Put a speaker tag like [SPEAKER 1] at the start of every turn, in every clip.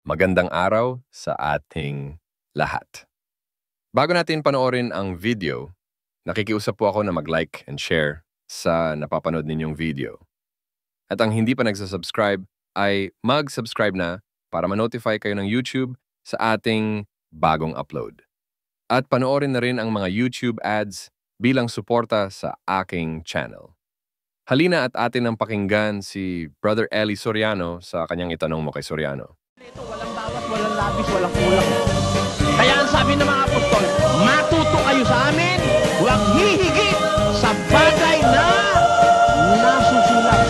[SPEAKER 1] Magandang araw sa ating lahat. Bago natin panoorin ang video, nakikiusap po ako na mag-like and share sa napapanood ninyong video. At ang hindi pa nagsasubscribe ay mag-subscribe na para ma-notify kayo ng YouTube sa ating bagong upload. At panoorin na rin ang mga YouTube ads bilang suporta sa aking channel. Halina at atin ang pakinggan si Brother Eli Soriano sa kanyang itanong mo kay Soriano.
[SPEAKER 2] Ito, walang bawat, walang labis, walang kulang. Kaya ang sabi ng mga apostol, matuto kayo sa amin, huwag hihigit sa bagay na nasusulat.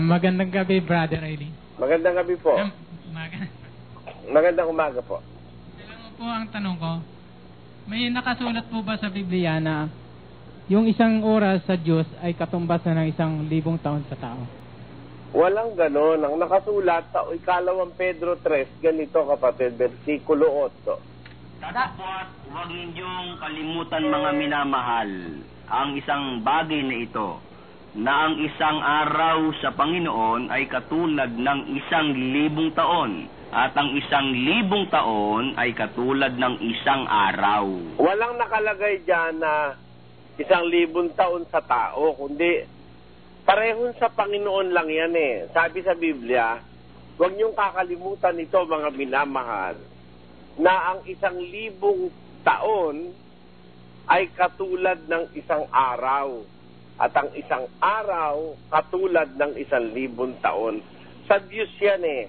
[SPEAKER 3] Magandang gabi, Brother Eli.
[SPEAKER 4] Magandang gabi po. Magandang umaga po.
[SPEAKER 3] Alam po ang tanong ko, may nakasulat po ba sa Biblia na yung isang oras sa Diyos ay katumbas na ng 1,000 taon sa tao?
[SPEAKER 4] Walang ganon. Ang nakasulat sa ikalawang Pedro 3, ganito kapatid, versikulo 8.
[SPEAKER 5] Datapwat, huwag ninyong kalimutan mga minamahal ang isang bagay na ito, na ang isang araw sa Panginoon ay katulad ng 1,000 taon, at ang 1,000 taon ay katulad ng isang araw.
[SPEAKER 4] Walang nakalagay dyan na 1,000 taon sa tao, kundi parehon sa Panginoon lang yan eh. Sabi sa Biblia, huwag niyong kakalimutan ito mga minamahal, na ang 1,000 taon ay katulad ng isang araw. At ang isang araw, katulad ng 1,000 taon. Sa Diyos yan eh.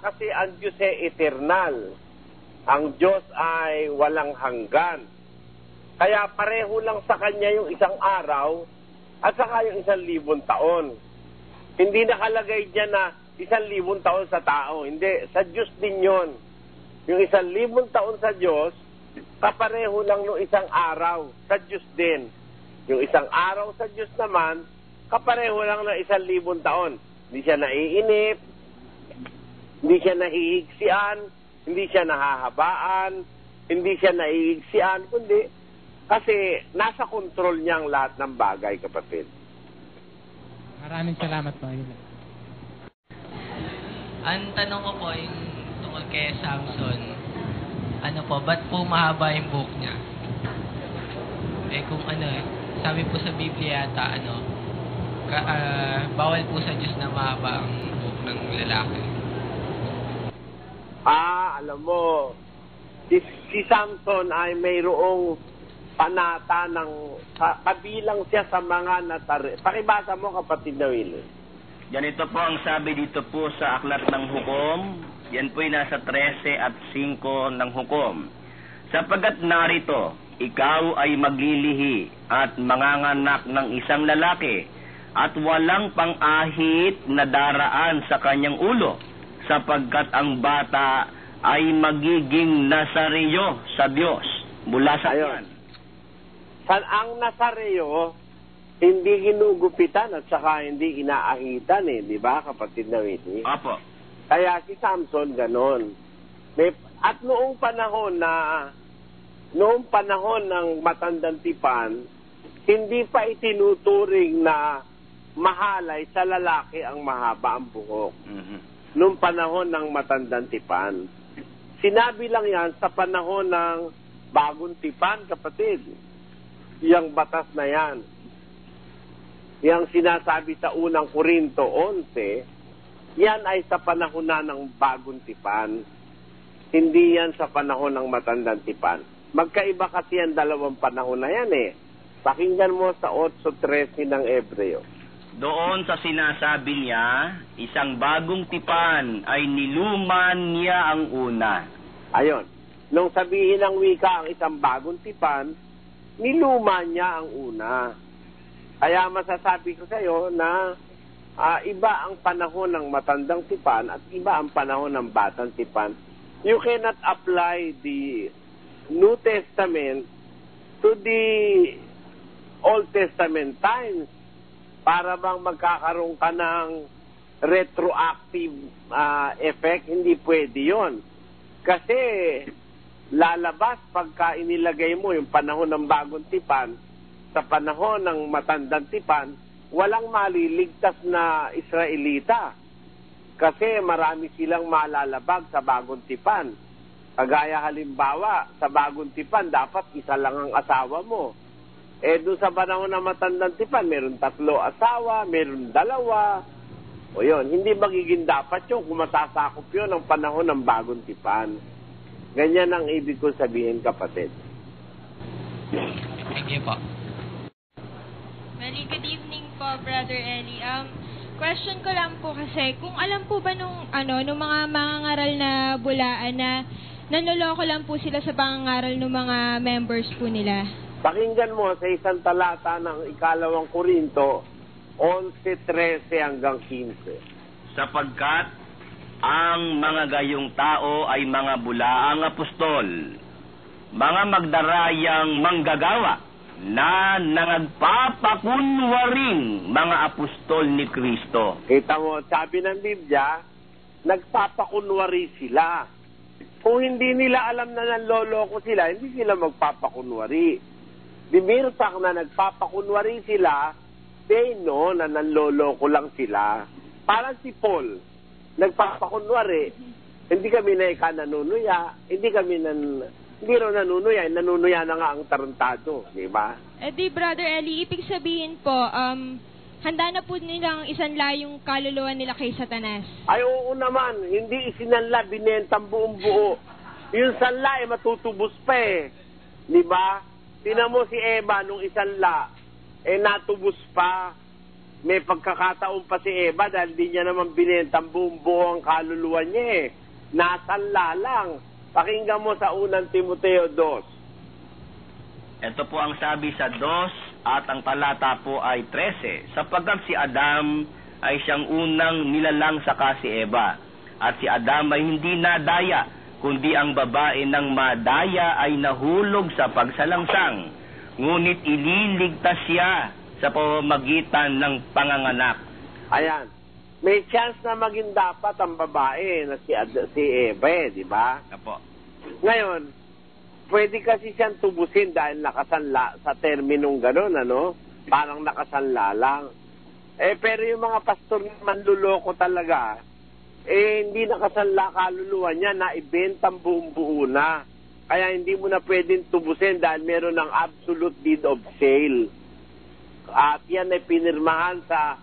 [SPEAKER 4] Kasi ang Diyos ay eternal. Ang Diyos ay walang hanggan. Kaya pareho lang sa Kanya yung isang araw at saka yung 1,000 taon. Hindi nakalagay dyan na 1,000 taon sa tao. Hindi, sa Diyos din yun. Yung 1,000 taon sa Diyos, kapareho lang yung isang araw. Sa Diyos din. Yung isang araw sa Diyos naman, kapareho lang ng 1,000 taon. Hindi siya naiinip, hindi siya nahihigsian, hindi siya nahahabaan, hindi siya nahihigsian, kundi kasi nasa kontrol niya ang lahat ng bagay, kapatid.
[SPEAKER 3] Maraming salamat po.
[SPEAKER 6] Ang tanong ko po yung tungkol kay Samson, ano po, ba't po mahaba yung buhok niya? Kung sabi po sa Biblia yata, bawal po sa Diyos na mahaba ang buhok ng lalaki.
[SPEAKER 4] Alam mo, si Samson ay mayroong panata ng, kabilang siya sa mga Nazare. Pakibasa mo, kapatid na Will.
[SPEAKER 5] Ganito po ang sabi dito po sa Aklat ng Hukom, yan po'y nasa 13 at 5 ng Hukom. Sapagat narito, ikaw ay maglilihi at manganganak ng isang lalaki at walang pang-ahit na daraan sa kanyang ulo, sapagkat ang bata ay magiging Nazareo sa Diyos mula sa iyan.
[SPEAKER 4] Ang Nazareo, hindi ginugupitan at saka hindi inaahitan di ba, kapatid na Whitney?
[SPEAKER 5] Apo.
[SPEAKER 4] Kaya si Samson ganon. At noong panahon ng matandang tipan, hindi pa itinuturing na mahalay sa lalaki ang mahaba ang buhok. Noong panahon ng matandang tipan. Sinabi lang yan sa panahon ng bagong tipan, kapatid. Yang batas na yan. Yang sinasabi sa unang Korinto 11, yan ay sa panahon na ng bagong tipan. Hindi yan sa panahon ng matandang tipan. Magkaiba kasi ang dalawang panahon na yan Pakinggan mo sa 8:13 ng Hebreo.
[SPEAKER 5] Doon sa sinasabi niya, isang bagong tipan ay niluman niya ang una.
[SPEAKER 4] Ayon. Nung sabihin ng wika ang isang bagong tipan, niluman niya ang una. Kaya masasabi ko sa iyo na iba ang panahon ng matandang tipan at iba ang panahon ng batang tipan. You cannot apply the New Testament to the Old Testament times para bang magkakaroon ka ng retroactive effect. Hindi pwede yon. Kasi lalabas pagka inilagay mo yung panahon ng bagong tipan sa panahon ng matandang tipan, walang maliligtas na Israelita. Kasi marami silang malalabag sa bagong tipan. Kagaya halimbawa, sa bagong tipan, dapat isa lang ang asawa mo. Doon sa panahon ng matandang tipan, meron 3 asawa, meron 2. O yun, hindi magiging dapat yun kung masasakop yun ng panahon ng bagong tipan. Ganyan ang ibig ko sabihin, kapatid.
[SPEAKER 6] Thank you po.
[SPEAKER 7] Well, good evening po, Brother Eli. Question ko lang po kasi, kung alam po ba nung mga mangangaral na bulaan na nanloloko lang po sila sa pangangaral ng mga members po nila?
[SPEAKER 4] Pakinggan mo sa isang talata ng 2 Korinto, 11:13 hanggang 15.
[SPEAKER 5] Sapagkat ang mga gayong tao ay mga bulaang apostol, mga magdarayang manggagawa, na nagpapakunwaring mga apostol ni Kristo.
[SPEAKER 4] Kita mo, sabi ng Biblia, nagpapakunwari sila. Kung hindi nila alam na nanloloko sila, hindi sila magpapakunwari. Bimirtak na nagpapakunwari sila, they know na nanloloko lang sila. Parang si Paul, nagpapakunwari, hindi kami nanunuya, hindi rin nanunuya na nga ang tarantado, di ba?
[SPEAKER 7] Di, Brother Eli, ibig sabihin po, handa na po nilang isanla yung kaluluwa nila kay Satanas.
[SPEAKER 4] Ay, oo naman, hindi isinanla, binentang buong buo. Yung sanla, matutubos pa di ba? Tinan mo si Eva nung isanla, natubos pa. May pagkakataon pa si Eva dahil di niya naman binentang buong buo ang kaluluwa niya Nasanla lang. Pakinggan mo sa 1 Timoteo 2.
[SPEAKER 5] Ito po ang sabi sa 2 at ang talata po ay 13. Sapagkat si Adam ay siyang unang nilalang saka si Eva. At si Adam ay hindi nadaya, kundi ang babae ng madaya ay nahulog sa pagsalangsang. Ngunit ililigtas siya sa pamamagitan ng panganganak.
[SPEAKER 4] Ayan. May chance na maging dapat ang babae na si Eva, di ba?
[SPEAKER 5] Apo.
[SPEAKER 4] Ngayon, pwede kasi siyang tubusin dahil nakasanla sa terminong gano'n, Parang nakasanla lang. Pero yung mga pastor manluloko talaga, hindi nakasanla kaluluwa niya, naibentang buong buo na. Kaya hindi mo na pwedeng tubusin dahil meron ng absolute deed of sale. At yan ay pinirmahan sa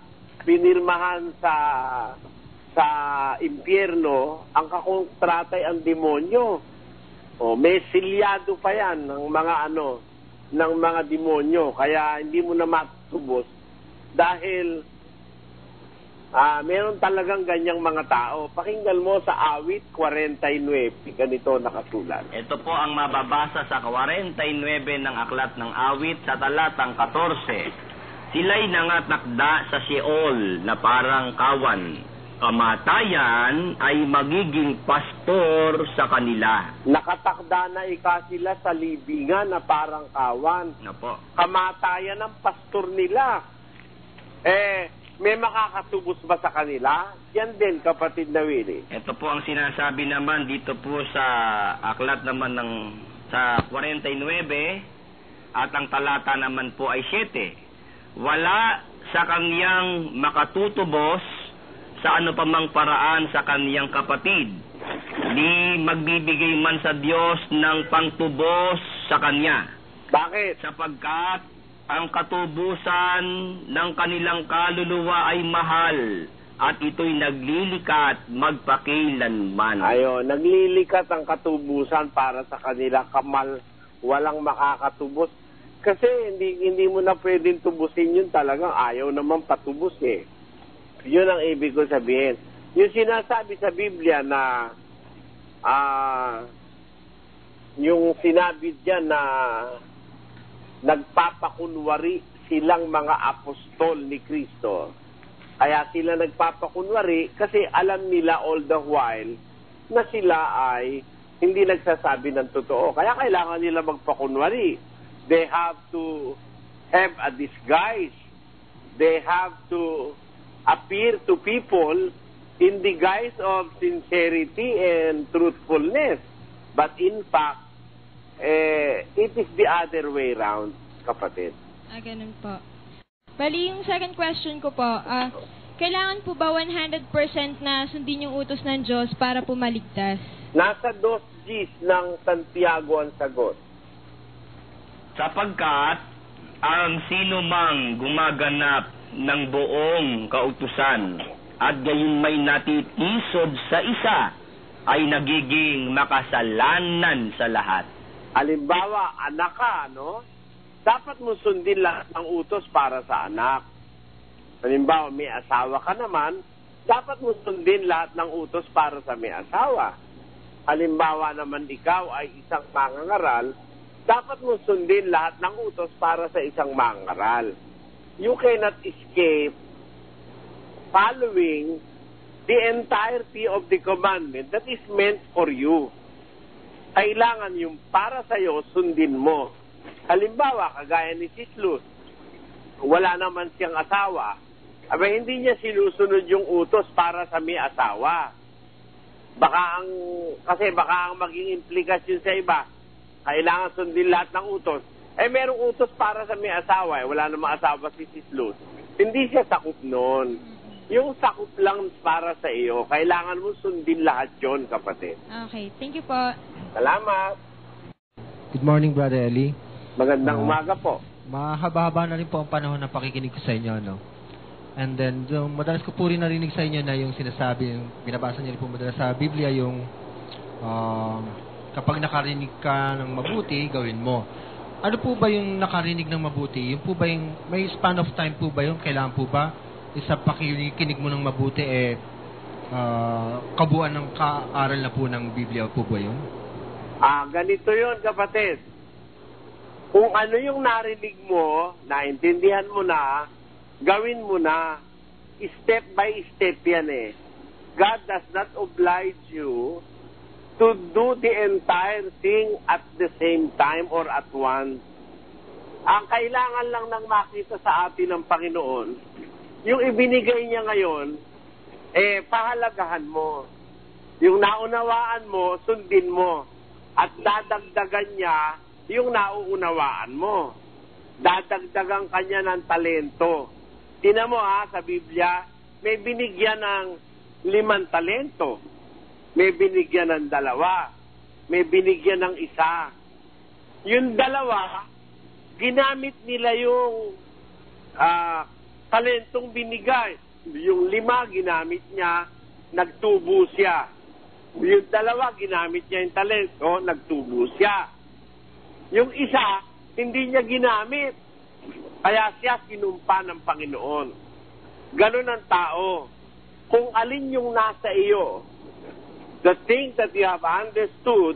[SPEAKER 4] impyerno, ang kakontrata ay ang demonyo. May silyado pa yan ng mga demonyo, kaya hindi mo na matubos dahil meron talagang ganyang mga tao. Pakinggan mo sa Awit 49, ganito nakasulat.
[SPEAKER 5] Ito po ang mababasa sa 49 ng Aklat ng Awit sa talatang 14. Sila'y nangatakda sa Sheol na parang kawan. Kamatayan ay magiging pastor sa kanila.
[SPEAKER 4] Nakatakda na sila sa libingan na parang kawan.
[SPEAKER 5] Opo.
[SPEAKER 4] Kamatayan ang pastor nila. May makakatubos ba sa kanila? Yan din, kapatid na Willie.
[SPEAKER 5] Ito po ang sinasabi naman dito po sa aklat naman sa 49 at ang talata naman po ay 7. Wala sa kaniyang makatutubos sa ano pa mang paraan sa kaniyang kapatid. Di magbibigay man sa Diyos ng pangtubos sa kanya.
[SPEAKER 4] Bakit?
[SPEAKER 5] Sapagkat ang katubusan ng kanilang kaluluwa ay mahal at ito'y naglilikat magpakilanman.
[SPEAKER 4] Naglilikat ang katubusan para sa kanila, walang makakatubos. Kasi hindi mo na pwedeng tubusin yun, talagang ayaw naman patubos Yun ang ibig ko sabihin. Yung sinasabi sa Biblia na yung sinabi diyan na nagpapakunwari silang mga apostol ni Kristo. Kaya sila nagpapakunwari kasi alam nila all the while na sila ay hindi nagsasabi ng totoo. Kaya kailangan nila magpakunwari. They have to have a disguise. They have to appear to people in the guise of sincerity and truthfulness. But in fact, it is the other way round, kapatid.
[SPEAKER 7] Ganun po. Bali, yung second question ko po, kailangan po ba 100% na sundin yung utos ng Diyos para po maligtas?
[SPEAKER 4] Nasa 2 Gs ng Santiago ang sagot.
[SPEAKER 5] Sapagkat ang sino mang gumaganap ng buong kautusan at gayon may natitisod sa isa ay nagiging makasalanan sa lahat.
[SPEAKER 4] Halimbawa, anak ka, no? Dapat mo sundin lahat ng utos para sa anak. Halimbawa, may asawa ka naman, dapat mo sundin lahat ng utos para sa may asawa. Halimbawa naman ikaw ay isang mangangaral, dapat mo sundin lahat ng utos para sa isang mangangaral. You cannot escape following the entirety of the commandment that is meant for you. Kailangan yung para sa'yo, sundin mo. Halimbawa, kagaya ni Sis Luz, wala naman siyang asawa, hindi niya sinusunod yung utos para sa may asawa. Kasi baka ang maging implikasyon sa iba, kailangan sundin lahat ng utos. Merong utos para sa may asawa, wala namang asawa si Sis Luz. Hindi siya sakop nun. Yung sakop lang para sa iyo, kailangan mo sundin lahat yon, kapatid.
[SPEAKER 7] Okay, thank you po.
[SPEAKER 4] Salamat.
[SPEAKER 8] Good morning, Brother Eli.
[SPEAKER 4] Magandang umaga po.
[SPEAKER 8] Mahaba-haba na rin po ang panahon na pakikinig ko sa inyo, no? And then, madalas ko po rin narinig sa inyo na yung sinasabi, yung binabasa niyo rin po madalas sa Biblia, yung kapag nakarinig ka ng mabuti, gawin mo. Ano po ba yung nakarinig ng mabuti? Yung po ba yung, may span of time po ba yung kailangan po ba isa pakikinig mo ng mabuti, kabuuan ng kaaral na po ng Biblia po ba yun?
[SPEAKER 4] Ganito yun, kapatid. Kung ano yung narinig mo, naintindihan mo na, gawin mo na. Step by step yan eh. God does not oblige you to do the entire thing at the same time or at once. Ang kailangan lang ng makita sa atin ng Panginoon, yung ibinigay niya ngayon, pahalagahan mo. Yung naunawaan mo, sundin mo. At dadagdagan niya yung nauunawaan mo. Dadagdagan kanya ng talento. Tingnan mo sa Biblia, may binigyan ng 5 talento. May binigyan ng 2. May binigyan ng 1. Yung 2, ginamit nila yung talentong binigay. Yung 5, ginamit niya, nagtubo siya. Yung 2, ginamit niya yung talento, nagtubo siya. Yung 1, hindi niya ginamit. Kaya siya sinumpa ng Panginoon. Ganun ang tao. Kung alin yung nasa iyo, the thing that you have understood,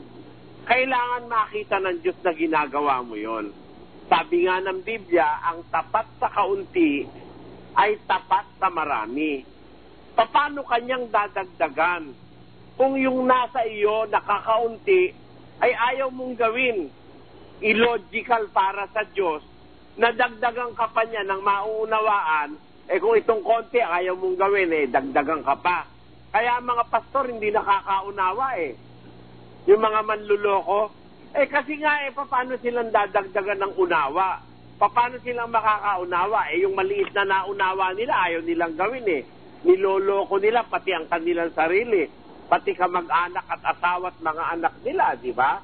[SPEAKER 4] kailangan makita ng Diyos na ginagawa mo yon. Sabi nga ng Biblia, ang tapat sa kaunti ay tapat sa marami. Paano kanyang dadagdagan? Kung yung nasa iyo, nakakaunti, ay ayaw mong gawin. Illogical para sa Diyos, nadagdagan ka pa niya ng mauunawaan, kung itong konti ayaw mong gawin, dagdagan ka pa. Kaya mga pastor hindi nakakaunawa Yung mga manluloko, kasi nga paano silang dadagdagan ng unawa? Paano silang makakaunawa? Yung maliit na naunawa nila, ayaw nilang gawin Niloloko nila pati ang kanilang sarili, pati kamag-anak at asawa at mga anak nila, di ba?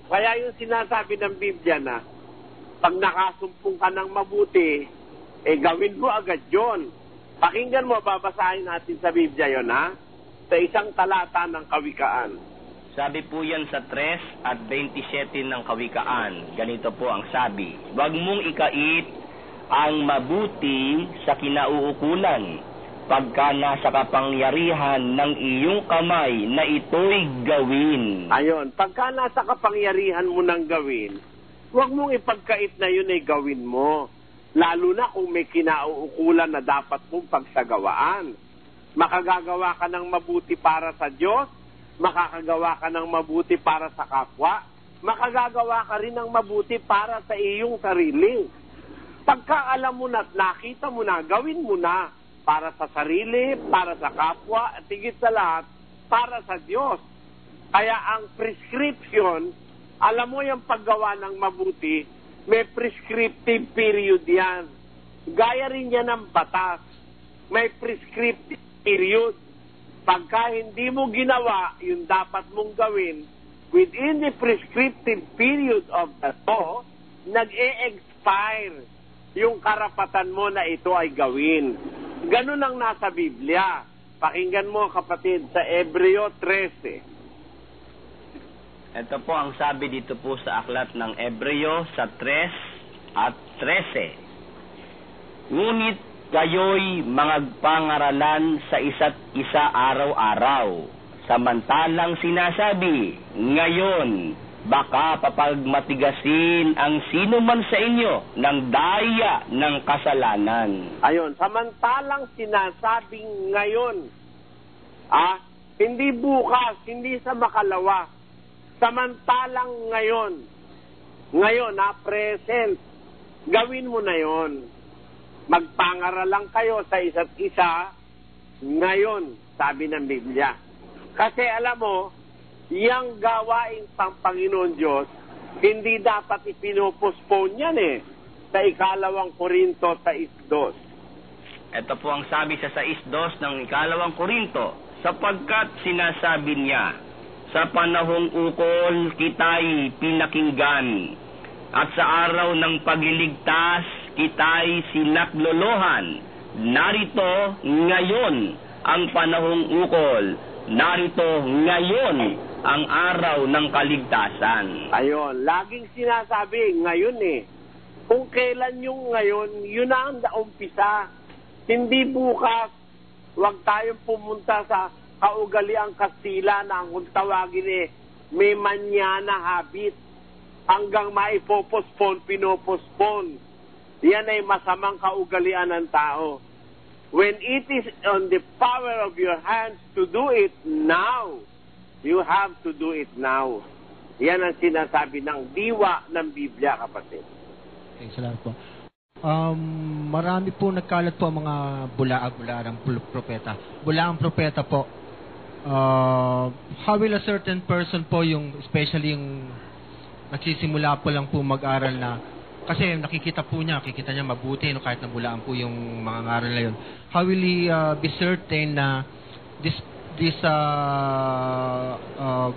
[SPEAKER 4] Kaya yung sinasabi ng Biblia na, pag nakasumpong ka ng mabuti, gawin mo agad yon. Pakinggan mo, babasahin natin sa Biblia yon, sa isang talata ng Kawikaan.
[SPEAKER 5] Sabi po yan sa 3 at 27 ng Kawikaan. Ganito po ang sabi, "Huwag mong ikait ang mabuti sa kinauukulan, pagka nasa kapangyarihan ng iyong kamay na ito'y gawin."
[SPEAKER 4] Ayon, pagka nasa kapangyarihan mo nang gawin, huwag mong ipagkait na yun gawin mo. Lalo na kung may kinauukulan na dapat mong pagsagawaan. Makagagawa ka ng mabuti para sa Diyos, makakagawa ka ng mabuti para sa kapwa, makagagawa ka rin ng mabuti para sa iyong sarili. Pagka alam mo na at nakita mo na, gawin mo na para sa sarili, para sa kapwa, at higit sa lahat, para sa Diyos. Kaya ang prescription Alam mo yung paggawa ng mabuti, may prescriptive period yan. Gaya rin yan ng batas. May prescriptive period. Pagka hindi mo ginawa yung dapat mong gawin, within the prescriptive period of the law, nag-e-expire yung karapatan mo na ito ay gawin. Ganun ang nasa Biblia. Pakinggan mo, kapatid, sa Hebreo 13.
[SPEAKER 5] Ito po ang sabi dito po sa aklat ng Hebreo sa 3 at 13. Ngunit kayo'y magpangaralan sa isa't isa araw-araw, samantalang sinasabi, ngayon, baka papagmatigasin ang sino man sa inyo ng daya ng kasalanan.
[SPEAKER 4] Ayon, samantalang sinasabing ngayon, hindi bukas, hindi sa makalawa, samantalang ngayon. Ngayon, present. Gawin mo na yon. Magpangaralan kayo sa isa't isa ngayon, sabi ng Biblia. Kasi alam mo, yung gawaing pang Panginoon Diyos, hindi dapat ipinopostpone yan sa 2 Korinto 6:2.
[SPEAKER 5] Ito po ang sabi sa 6:2 ng 2 Korinto, sapagkat sinasabi niya, sa panahong ukol kita'y pinakinggan, at sa araw ng pagliligtas kita'y sinaklolohan. Narito ngayon ang panahong ukol, narito ngayon ang araw ng kaligtasan.
[SPEAKER 4] Ayon, laging sinasabi ngayon Kung kailan yung ngayon, yun na ang umpisa. Hindi bukas. Huwag tayong pumunta sa kaugaliang Kastila na kung tawagin may manyana habit. Hanggang maipopospon, pinopospon. Yan ay masamang kaugalian ng tao. When it is on the power of your hands to do it now, you have to do it now. Yan ang sinasabi ng diwa ng Biblia, kapatid.
[SPEAKER 8] Thanks a lot po. Marami po nagkalat po ang mga bula-ang propeta. Bulaang propeta po. How will a certain person po especially yung nagsisimula po lang po mag-aral na, kasi nakikita niya mabuti kahit na bulaan po yung mga aral na yun. How will he be certain na this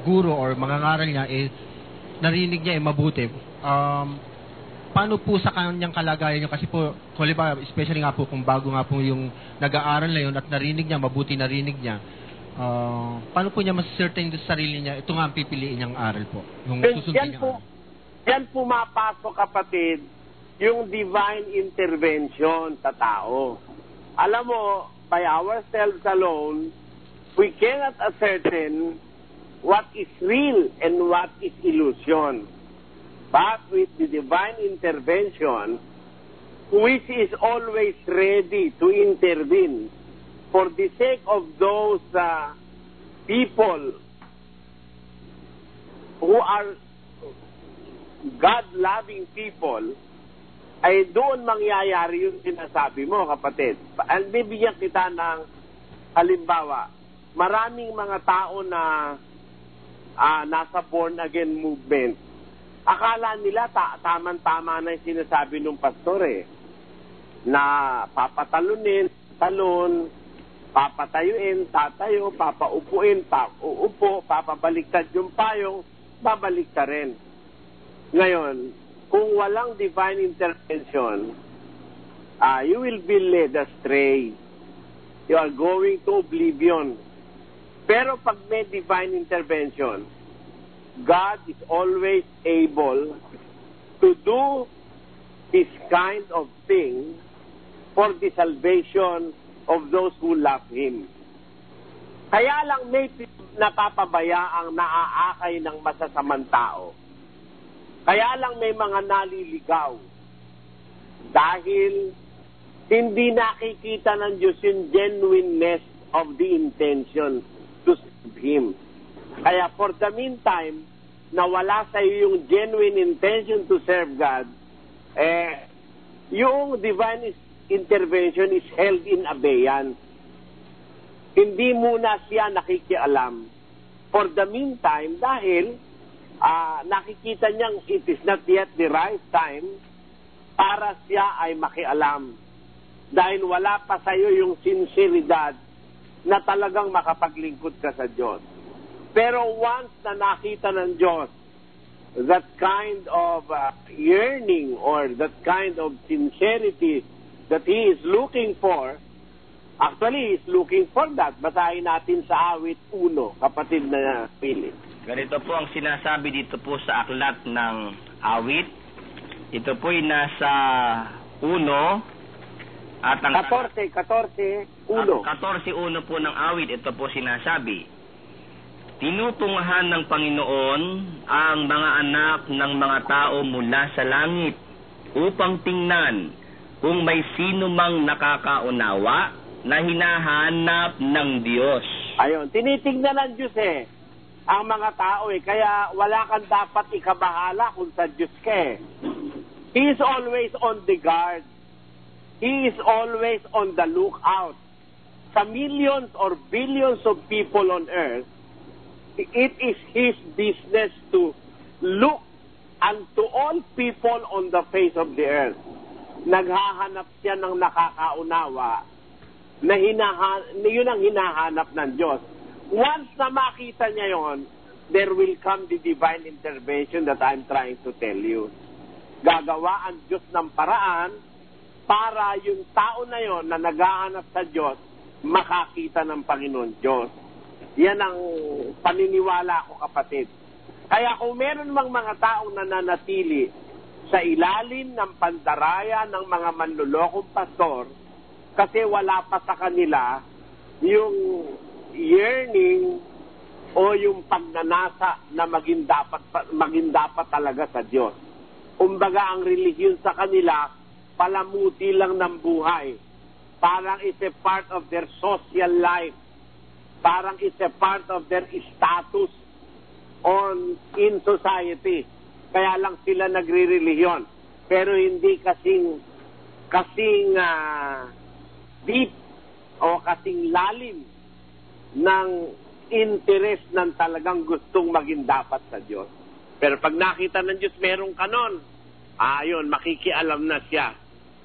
[SPEAKER 8] guru or mga aral niya narinig niya mabuti? Paano po sa kanyang kalagayan niyo? Kasi po, especially nga po kung bago nga po yung nag-aaral na yun at narinig niya, mabuti narinig niya, paano po niya mas-certain sa sarili niya, ito nga ang pipiliin niyang aral po? Yung susundin niyang aral.
[SPEAKER 4] Yan pumapasok, kapatid, yung divine intervention sa tao. Alam mo, by ourselves alone, we cannot ascertain what is real and what is illusion. But with the divine intervention, which is always ready to intervene for the sake of those people who are God-loving people, ay doon mangyayari yung sinasabi mo, kapatid. Bibigyan kita ng halimbawa. Maraming mga tao na nasa born-again movement, akala nila tamang-tama na yung sinasabi ng pastor na papatalunin, talon, papatayuin, tatayo, papaupuin, uupo, papabaliktad yung payong, babaliktad rin. Ngayon, kung walang divine intervention, you will be led astray. You are going to oblivion. Pero pag may divine intervention, God is always able to do this kind of thing for the salvation of those who love Him. Kaya lang may napapabayaang naaakay ng masasamang tao. Kaya lang may mga naliligaw. Dahil hindi nakikita ng Diyos yung genuineness of the intention to serve Him. Kaya for the meantime, na wala sa iyo yung genuine intention to serve God, yung divine intervention is held in abeyance. Hindi muna siya nakikialam. For the meantime, dahil nakikita niyang it is not yet the right time para siya ay makialam. Dahil wala pa sa'yo yung sinseridad na talagang makapaglingkod ka sa Diyos. Pero once na nakita ng Diyos that kind of yearning or that kind of sincerity that He is looking for, actually, He is looking for that. Basahin natin sa awit 1, kapatid na Philip.
[SPEAKER 5] Ganito po ang sinasabi dito po sa aklat ng awit. Ito po'y nasa 1 at ang
[SPEAKER 4] 14:1.
[SPEAKER 5] 14:1 po ng awit. Ito po sinasabi, tinutunghan ng Panginoon ang mga anak ng mga tao mula sa langit upang tingnan kung may sino mang nakakaunawa na hinahanap ng Diyos.
[SPEAKER 4] Ayun, tinitingnan ng Diyos ang mga tao kaya wala kang dapat ikabahala kung sa Diyos ka He is always on the guard. He is always on the lookout. Sa millions or billions of people on earth, it is His business to look unto all people on the face of the earth. Naghahanap siya ng nakakaunawa na yun ang hinahanap ng Diyos. Once na makita niya yon, there will come the divine intervention that I'm trying to tell you. Gagawa ang Diyos ng paraan para yung tao na yon na naghahanap sa Diyos makakita ng Panginoon Diyos. Yan ang paniniwala ko, kapatid. Kaya kung meron mang mga taong nananatili sa ilalim ng pandaraya ng mga manlulokong pastor kasi wala pa sa kanila yung yearning o yung pagnanasa na maging dapat talaga sa Diyos. Kumbaga ang relihiyon sa kanila palamuti lang ng buhay. Parang it's a part of their social life. Parang it's a part of their status in society. Kaya lang sila nagre-relihiyon. Pero hindi kasing deep o kasing lalim ng interest ng talagang gustong maging dapat sa Diyos. Pero pag nakita ng Diyos merong kanon, ayun, makikialam na siya.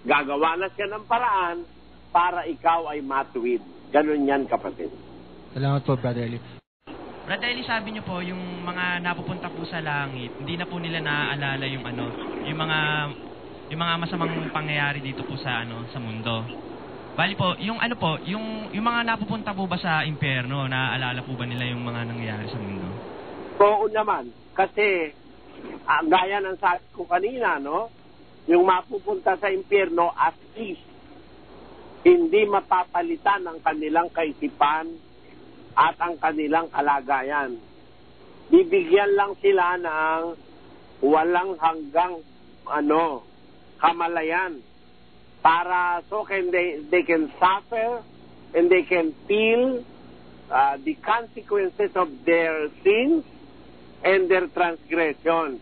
[SPEAKER 4] Gagawa na siya ng paraan para ikaw ay matuwid. Ganun yan, kapatid.
[SPEAKER 8] Salamat po, Brother Eli.
[SPEAKER 9] Brother Eli, sabi niyo po, yung mga napupunta po sa langit, hindi na po nila naaalala yung yung mga masamang pangyayari dito po sa sa mundo. Bali po, yung mga napupunta po ba sa impyerno, naaalala po ba nila yung mga nangyayari sa mundo?
[SPEAKER 4] Oo naman, kasi gaya ng sabi ko kanina, yung mapupunta sa impyerno as is, hindi mapapalitan ang kanilang kaisipan at ang kanilang kalagayan. Bibigyan lang sila ng walang hanggang kamalayan para they can suffer and they can feel the consequences of their sins and their transgression.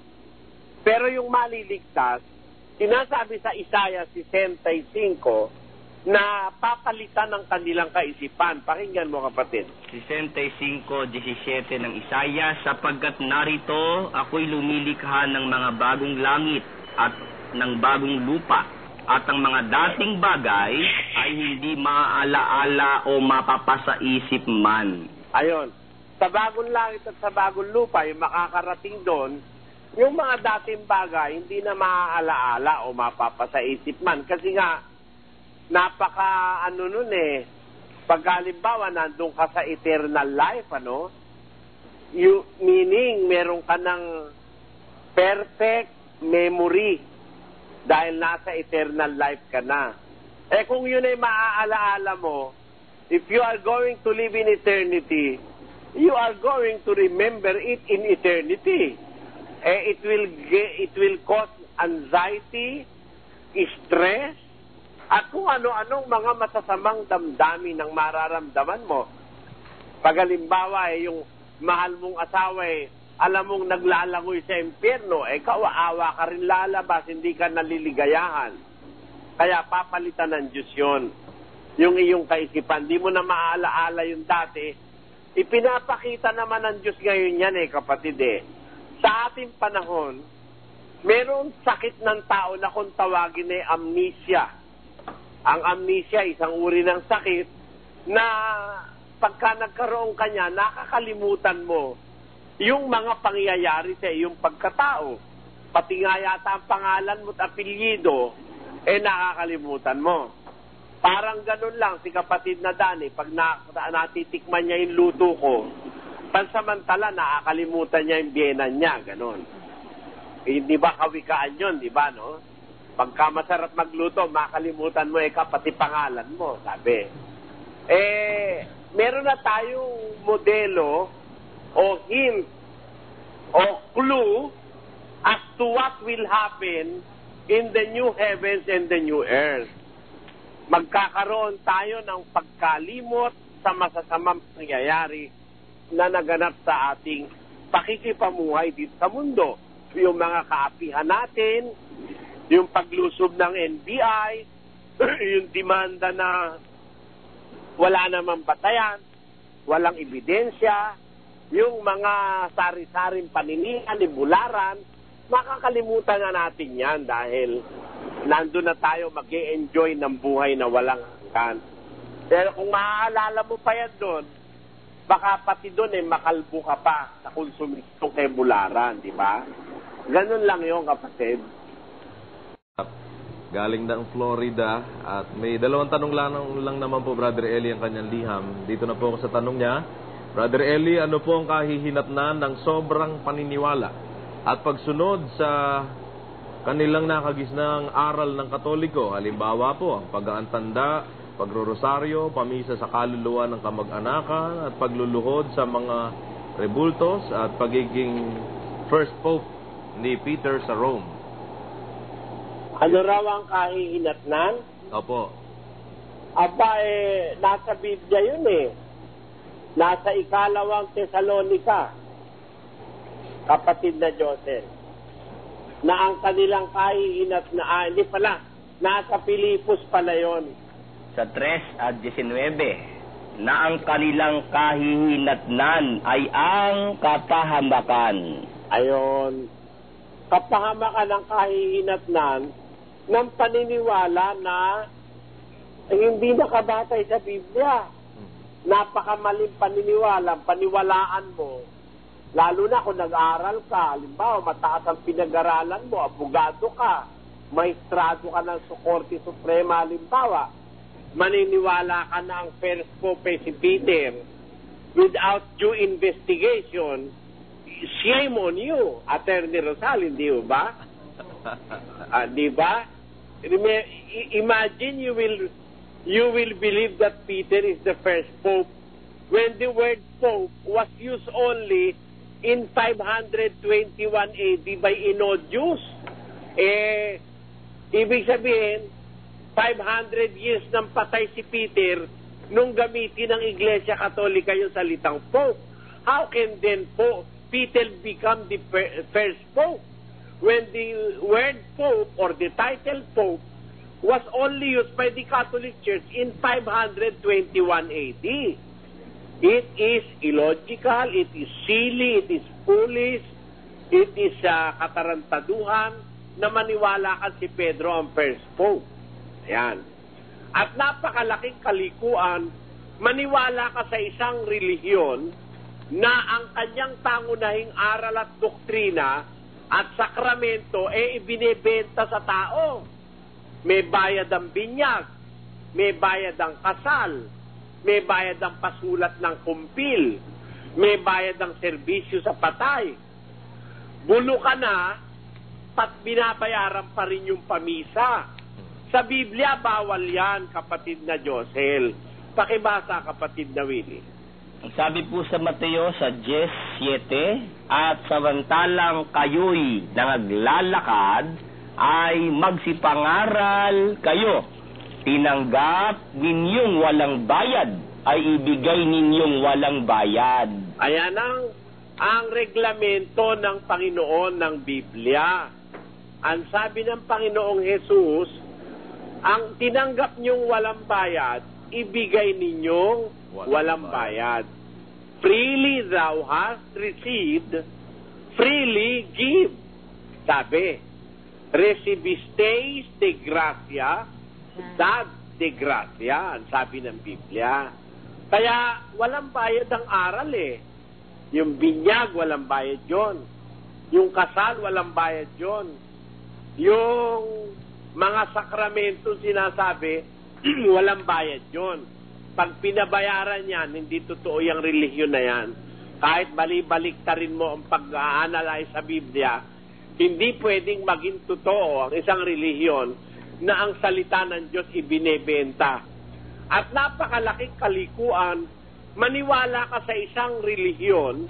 [SPEAKER 4] Pero yung maliligtas, sinasabi sa Isaiah 65 na papalitan ng kanilang kaisipan. Pakinggan mo, kapatid.
[SPEAKER 5] 65:17 ng Isaiah, sapagkat narito ako'y lumilikha ng mga bagong langit at ng bagong lupa, at ang mga dating bagay ay hindi maaalaala o mapapasaisip man.
[SPEAKER 4] Ayon. Sa bagong langit at sa bagong lupa, yung makakarating doon, yung mga dating bagay hindi na maaalaala o mapapasaisip man. Kasi nga, napaka pagkalimbawa nandun ka sa eternal life, meaning meron ka ng perfect memory dahil nasa eternal life ka na. Kung yun ay maaalaala mo, if you are going to live in eternity, you are going to remember it in eternity. It will cause anxiety, stress, at kung ano-anong mga masasamang damdamin ng mararamdaman mo. Pagalimbawa, yung mahal mong asawa, alam mong naglalangoy sa impyerno, kaawa ka rin lalabas, hindi ka naliligayahan. Kaya papalitan ng Diyos yun. Yung iyong kaisipan, di mo na maaalaala yung dati. Ipinapakita naman ng Diyos ngayon yan, kapatid. sa ating panahon, merong sakit ng tao na kung tawagin ay amnesia. Ang amnesia, isang uri ng sakit na pagka nagkaroon ka niya, nakakalimutan mo yung mga pangyayari sa iyong pagkatao. Pati nga yata ang pangalan mo at apelyido, nakakalimutan mo. Parang ganun lang si kapatid na Dani, pag natitikman niya yung luto ko, pansamantala nakakalimutan niya yung biyenan niya, ganun. Di ba kawikaan yun, di ba, no? Pagka masarap magluto, makalimutan mo pati pangalan mo, sabi. Meron na tayong modelo o hint o clue as to what will happen in the new heavens and the new earth. Magkakaroon tayo ng pagkalimot sa masasamang pangyayari na naganap sa ating pakikipamuhay dito sa mundo. Yung mga kaapihan natin, yung paglusob ng NBI, yung demanda na wala namang batayan, walang ebidensya, yung mga sari-saring paninian, bularan, makakalimutan na natin yan dahil nandun na tayo mag-e-enjoy ng buhay na walang hanggan. Pero kung maaalala mo pa yan doon, baka pati doon makalbo ka pa sa konsumistong kay bularan, di ba? Ganun lang yung kapatid.
[SPEAKER 10] Galing ng Florida at may dalawang tanong lang naman po Brother Eli ang kanyang liham. Dito na po ako sa tanong niya. Brother Eli, ano po ang kahihinatnan ng sobrang paniniwala at pagsunod sa kanilang nakagisnang aral ng Katoliko? Halimbawa po, ang pag-aantanda, pagrorosaryo, pamisa sa kaluluwa ng kamag-anakan at pagluluhod sa mga rebultos at pagiging first pope ni Peter sa Rome.
[SPEAKER 4] Ano raw ang kahihinatnan?
[SPEAKER 10] Opo.
[SPEAKER 4] Aba, nasa Biblia yun Nasa 2 Tesalonica, kapatid na Joseph, na ang kanilang kahihinatnan, hindi pala, nasa Pilipos pala yun.
[SPEAKER 5] Sa 3:19, na ang kanilang kahihinatnan ay ang kapahamakan.
[SPEAKER 4] Ayon. Kapahamakan ng kahihinatnan ng paniniwala na hindi nakabatay sa Biblia. Napakamaling paniniwala, paniwalaan mo. Lalo na kung nag-aaral ka, halimbawa mataas ang pinag-aralan mo, abogado ka, maestrado ka ng Korte Suprema, halimbawa, maniniwala ka na ang first pope si Peter without due investigation, shame on you, Attorney Rosal, hindi ba? Di ba? Imagine you will believe that Peter is the first pope when the word pope was used only in 521 AD by Ennodius. Ibig sabihin, 500 years nang patay si Peter nung gamitin ng Iglesia Katolika yung salitang pope. How can then Peter become the first pope when the word pope or the title pope was only used by the Catholic Church in 521 AD? It is illogical, it is silly, it is foolish, it is katarantaduhan na maniwala ka si Pedro ang first pope. Ayan. At napakalaking kalikuan, maniwala ka sa isang relihiyon na ang kanyang pangunahing aral at doktrina at sakramento ibinebenta sa tao. May bayad ang binyag, may bayad ang kasal, may bayad ang pasulat ng kumpil, may bayad ang serbisyo sa patay. Bulo ka na, binabayaran pa rin yung pamisa. Sa Biblia, bawal yan, kapatid na Josel. Pakibasa, kapatid na Willie.
[SPEAKER 5] Sabi po sa Mateo sa 10:7, at samantalang kayo'y naglalakad, ay magsipangaral kayo. Tinanggap ninyong walang bayad, ay ibigay ninyong walang bayad.
[SPEAKER 4] Ayan ang reglamento ng Panginoon ng Biblia. Ang sabi ng Panginoong Jesus, ang tinanggap ninyong walang bayad, ibigay ninyong walang bayad. Freely thou hast received, freely give. Sabi, recibisteis de gratia, dad de gratia, ang sabi ng Biblia. Kaya walang bayad ang aral eh. Yung binyag, walang bayad yon. Yung kasal, walang bayad yon. Yung mga sakramento sinasabi, walang bayad yon. Pag pinabayaran yan, hindi totoo yung relihiyon na yan. Kahit bali-baliktarin mo ang pag-a-analyze sa Biblia, hindi pwedeng maging totoo ang isang relihiyon na ang salita ng Diyos ibinebenta. At napakalaking kalikuan, maniwala ka sa isang relihiyon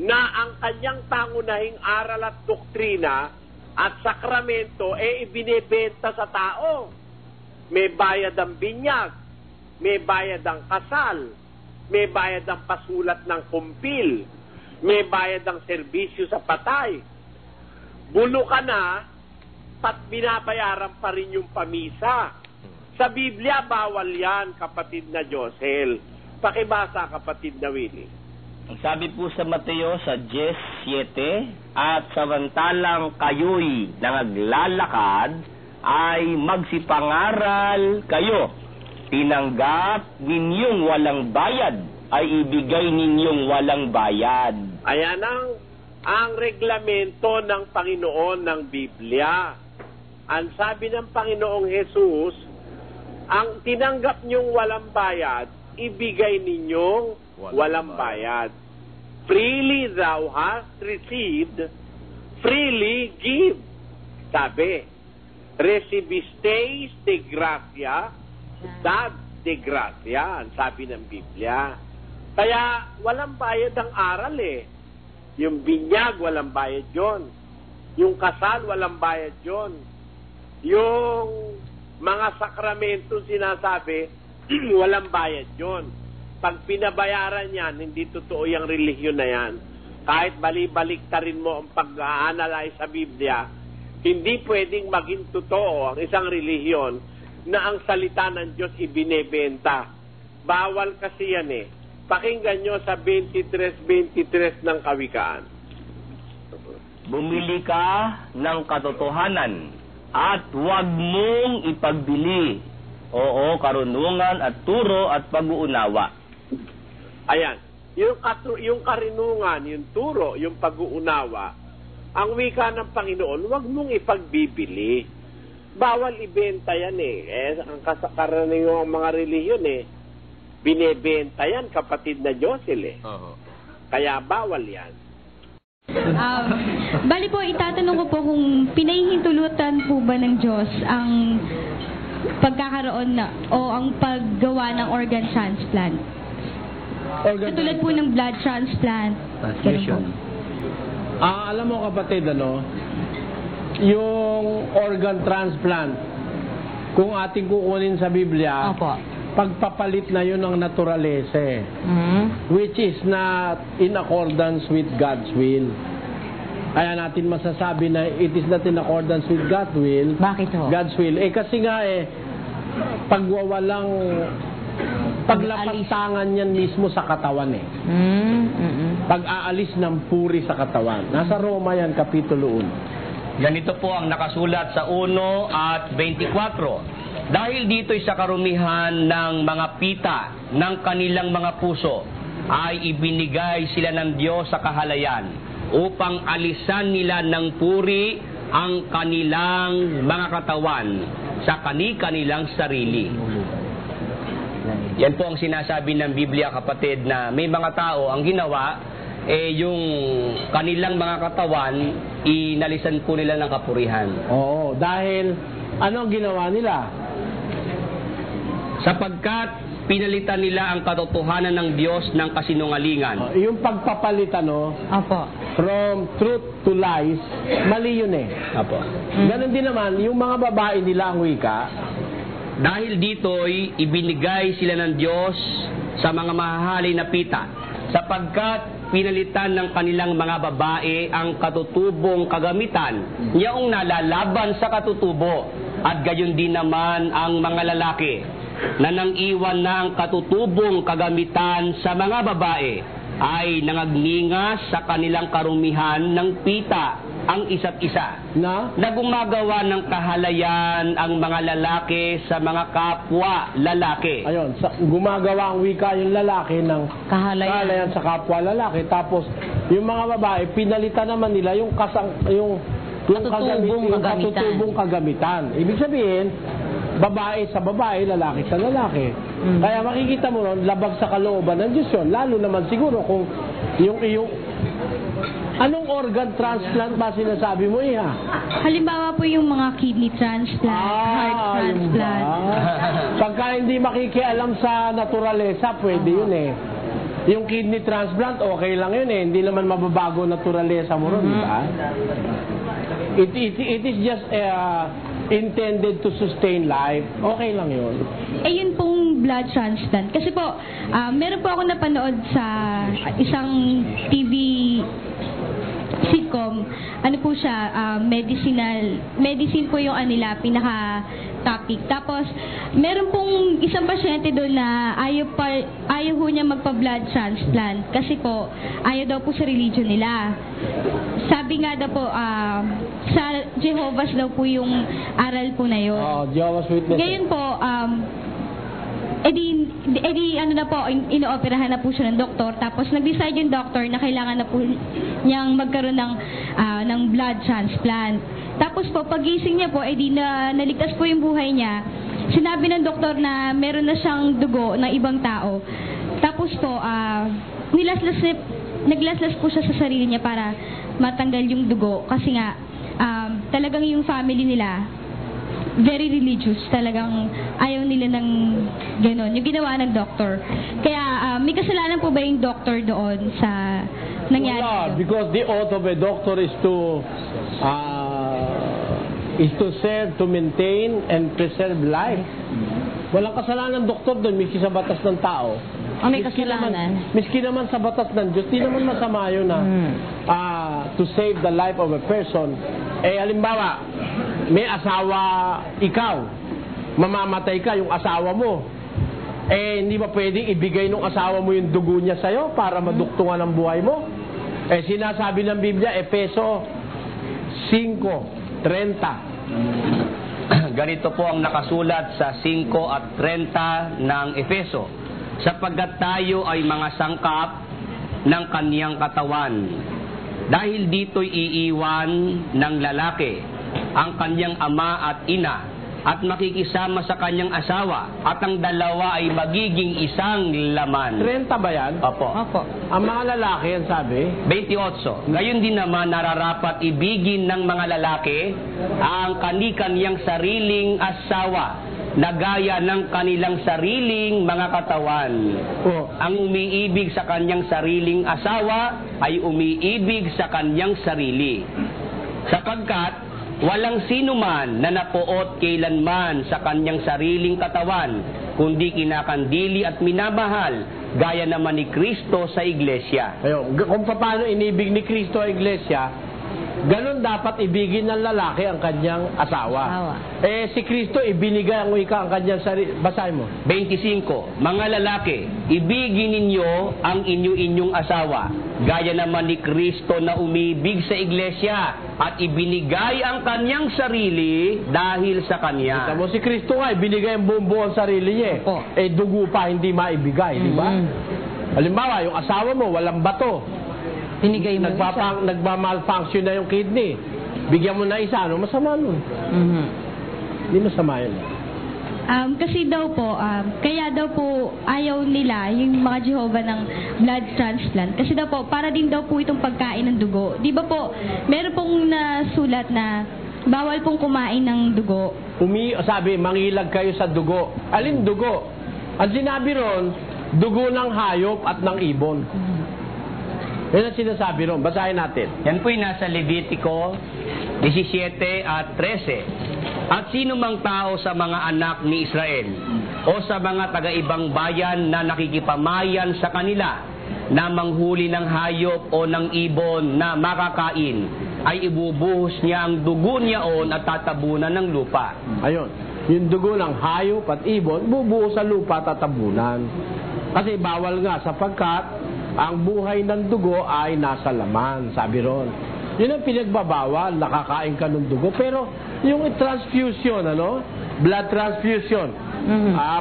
[SPEAKER 4] na ang kanyang pangunahing aral at doktrina at sakramento ibinebenta sa tao. May bayad ang binyag, may bayad ang kasal, may bayad ang pasulat ng kumpil, may bayad ang serbisyo sa patay. Bulo ka na, pat binabayaran pa rin yung pamisa. Sa Biblia, bawal yan, kapatid na Josel. Pakibasa, kapatid na Willie.
[SPEAKER 5] Sabi po sa Mateo sa 10:7, at samantalang kayo'y nangaglalakad, ay magsipangaral kayo. Tinanggap ninyong walang bayad, ay ibigay ninyong walang bayad.
[SPEAKER 4] Ayan ang reglamento ng Panginoon ng Biblia. Ang sabi ng Panginoong Jesus, ang tinanggap ninyong walang bayad, ibigay ninyong walang bayad. Freely thou hast received, freely give. Sabi, recibisteis de gratia, dad de gratia, ang sabi ng Biblia. Kaya walang bayad ang aral eh. Yung binyag, walang bayad yon. Yung kasal, walang bayad yon. Yung mga sakramento sinasabi, walang bayad yon. Pag pinabayaran yan, hindi totoo yung relihiyon na yan. Kahit bali-baliktarin mo ang pag-a-analyze sa Biblia, hindi pwedeng maging totoo ang isang relihiyon na ang salita ng Diyos ibinebenta. Bawal kasi yan eh. Pakinggan nyo sa 23:23 ng Kawikaan.
[SPEAKER 5] Bumili ka ng katotohanan at huwag mong ipagbili. Oo, karunungan at turo at pag-uunawa.
[SPEAKER 4] Ayan. Yung karinungan, yung turo, yung pag-uunawa, ang wika ng Panginoon, huwag mong ipagbibili. Bawal ibenta yan eh. Ang karaniwang mga relihiyon binebenta yan, kapatid na Josel Kaya bawal yan.
[SPEAKER 11] Bali po, itatanong ko po kung pinahihintulutan po ba ng Diyos ang pagkakaroon na o ang paggawa ng organ transplant. Katulad po ng blood transplant.
[SPEAKER 2] Transfusion. Alam mo kapatid, yung organ transplant, kung ating kukunin sa Biblia, pagpapalit na yun ng naturalese, which is not in accordance with God's will. Kaya natin masasabi na it is not in accordance with God's will.
[SPEAKER 11] Bakit ho?
[SPEAKER 2] God's will. Kasi nga pagwawalang paglapastangan yan mismo sa katawan Pag-aalis ng puri sa katawan. Nasa Roma yan, Kapitulo 1.
[SPEAKER 5] Ganito po ang nakasulat sa 1 at 24. Dahil dito'y sa karumihan ng mga pita ng kanilang mga puso, ay ibinigay sila ng Diyos sa kahalayan upang alisan nila ng puri ang kanilang mga katawan sa kani-kanilang sarili. Yan po ang sinasabi ng Biblia, kapatid, na may mga tao ang ginawa, yung kanilang mga katawan, inalisan po nila ng kapurihan.
[SPEAKER 2] Oo, dahil ano ang ginawa nila?
[SPEAKER 5] Sapagkat pinalitan nila ang katotohanan ng Diyos ng kasinungalingan.
[SPEAKER 2] Yung pagpapalitan, from truth to lies, mali yun Ganon din naman, yung mga babae nila ang wika.
[SPEAKER 5] Dahil dito'y ibinigay sila ng Diyos sa mga mahahalin na pita, sapagkat pinalitan ng kanilang mga babae ang katutubong kagamitan, yaong nalalaban sa katutubo, at gayon din naman ang mga lalaki, na nang iwan na ang katutubong kagamitan sa mga babae, ay nangagningas sa kanilang karumihan ng pita ang isa't isa na gumagawa ng kahalayan ang mga lalaki sa mga kapwa lalaki.
[SPEAKER 2] Ayun, gumagawa ang wika yung lalaki ng kahalayan sa kapwa lalaki. Tapos, yung mga babae, pinalitan naman nila yung katutubong kagamitan. Ibig sabihin, babae sa babae, lalaki sa lalaki. Kaya makikita mo ron, labag sa kalooban ng Diyos yun. Lalo naman siguro kung yung anong organ transplant ba sinasabi mo, Iha?
[SPEAKER 11] Halimbawa po yung mga kidney transplant, heart transplant.
[SPEAKER 2] Pagka hindi makikialam sa naturalesa, pwede yun eh. Yung kidney transplant, okay lang yun eh. Hindi naman mababago naturalesa mo ron, di ba? It is just intended to sustain life. Okay lang yun.
[SPEAKER 11] Eh yun pong blood transplant. Kasi po, meron po ako napanood sa isang TV sitcom. Ano po siya, medicine po yung nila, pinaka-topic. Tapos, meron pong isang pasyente doon na ayaw po niya magpa-blood transplant. Kasi po, ayaw daw po sa religion nila. Sabi nga daw po, sa Jehovah's daw po yung aral po na yun.
[SPEAKER 2] Jehovah's Witness.
[SPEAKER 11] Ngayon po, ano na po, inooperahan na po siya ng doktor. Tapos nag-decide yung doktor na kailangan na po niyang magkaroon ng blood transplant. Tapos po, pagising niya po, naligtas po yung buhay niya. Sinabi ng doktor na meron na siyang dugo ng ibang tao. Tapos po, naglaslas po siya sa sarili niya para matanggal yung dugo. Kasi nga, talagang yung family nila, very religious. Talagang ayaw nila ng gano'n. Yung ginawa ng doktor. Kaya, may kasalanan po ba yung doktor doon sa nangyari?
[SPEAKER 2] Wala, because the oath of a doctor is to serve, to maintain, and preserve life. Walang kasalanan ng doktor doon, miski sa batas ng tao.
[SPEAKER 12] May kasalanan.
[SPEAKER 2] Miski naman sa batas ng Diyos, di naman masama yun na to save the life of a person. Halimbawa, may asawa ikaw, mamamatay ka, yung asawa mo. Hindi ba pwedeng ibigay ng asawa mo yung dugo niya sa'yo para maduktungan ang buhay mo? Sinasabi ng Biblia, Efeso 5:30.
[SPEAKER 5] Ganito po ang nakasulat sa 5:30 ng Efeso. Sapagkat tayo ay mga sangkap ng kaniyang katawan. Dahil dito'y iiwan ng lalaki ang kaniyang ama at ina at makikisama sa kaniyang asawa at ang dalawa ay magiging isang laman.
[SPEAKER 2] 30 ba yan?
[SPEAKER 5] Opo.
[SPEAKER 2] Ang mga lalaki, yan sabi?
[SPEAKER 5] 28. Ngayon din naman nararapat ibigin ng mga lalaki ang kani-kaniyang sariling asawa na gaya ng kanilang sariling mga katawan. Ang umiibig sa kanyang sariling asawa ay umiibig sa kanyang sarili. Sapagkat walang sino man na napuot kailanman sa kanyang sariling katawan, kundi kinakandili at minamahal, gaya naman ni Kristo sa iglesia.
[SPEAKER 2] Kung paano inibig ni Kristo ang iglesia, ganun dapat ibigin ng lalaki ang kanyang asawa. Si Kristo ibinigay ang wika ang kanyang sarili. Basahin mo.
[SPEAKER 5] 25. Mga lalaki, ibigin ninyo ang inyong asawa, gaya naman ni Kristo na umibig sa iglesia at ibinigay ang kanyang sarili dahil sa kanya.
[SPEAKER 2] Kita mo, si Kristo nga ibinigay ang buong sarili niya. Dugo pa hindi maibigay, di ba? Halimbawa, yung asawa mo walang bato.
[SPEAKER 12] Pinigay mo
[SPEAKER 2] nagmamalfunction na yung kidney. Bigyan mo na isa, ano masama nun? Hindi masama yun.
[SPEAKER 11] Kasi daw po, kaya daw po ayaw nila yung mga Jehovah ng blood transplant. Kasi daw po, para din daw po itong pagkain ng dugo. Di ba po, meron pong nasulat na bawal pong kumain ng dugo.
[SPEAKER 2] Sabi, mangilag kayo sa dugo. Alin dugo? Ang sinabi ron, dugo ng hayop at ng ibon. Yan ang sinasabi ron. Basahin natin.
[SPEAKER 5] Yan po'y nasa Levitico 17:13. At sino mang tao sa mga anak ni Israel o sa mga taga-ibang bayan na nakikipamayan sa kanila na manghuli ng hayop o ng ibon na makakain, ay ibubuhos niya ang dugo niyaon at tatabunan ng lupa.
[SPEAKER 2] Ayun. Yung dugo ng hayop at ibon, bubuhos sa lupa at tatabunan. Kasi bawal nga sapagkat ang buhay ng dugo ay nasa laman, sabi ron. Yun ang pinagbabawal, nakakain ka ng dugo. Pero yung transfusion, blood transfusion,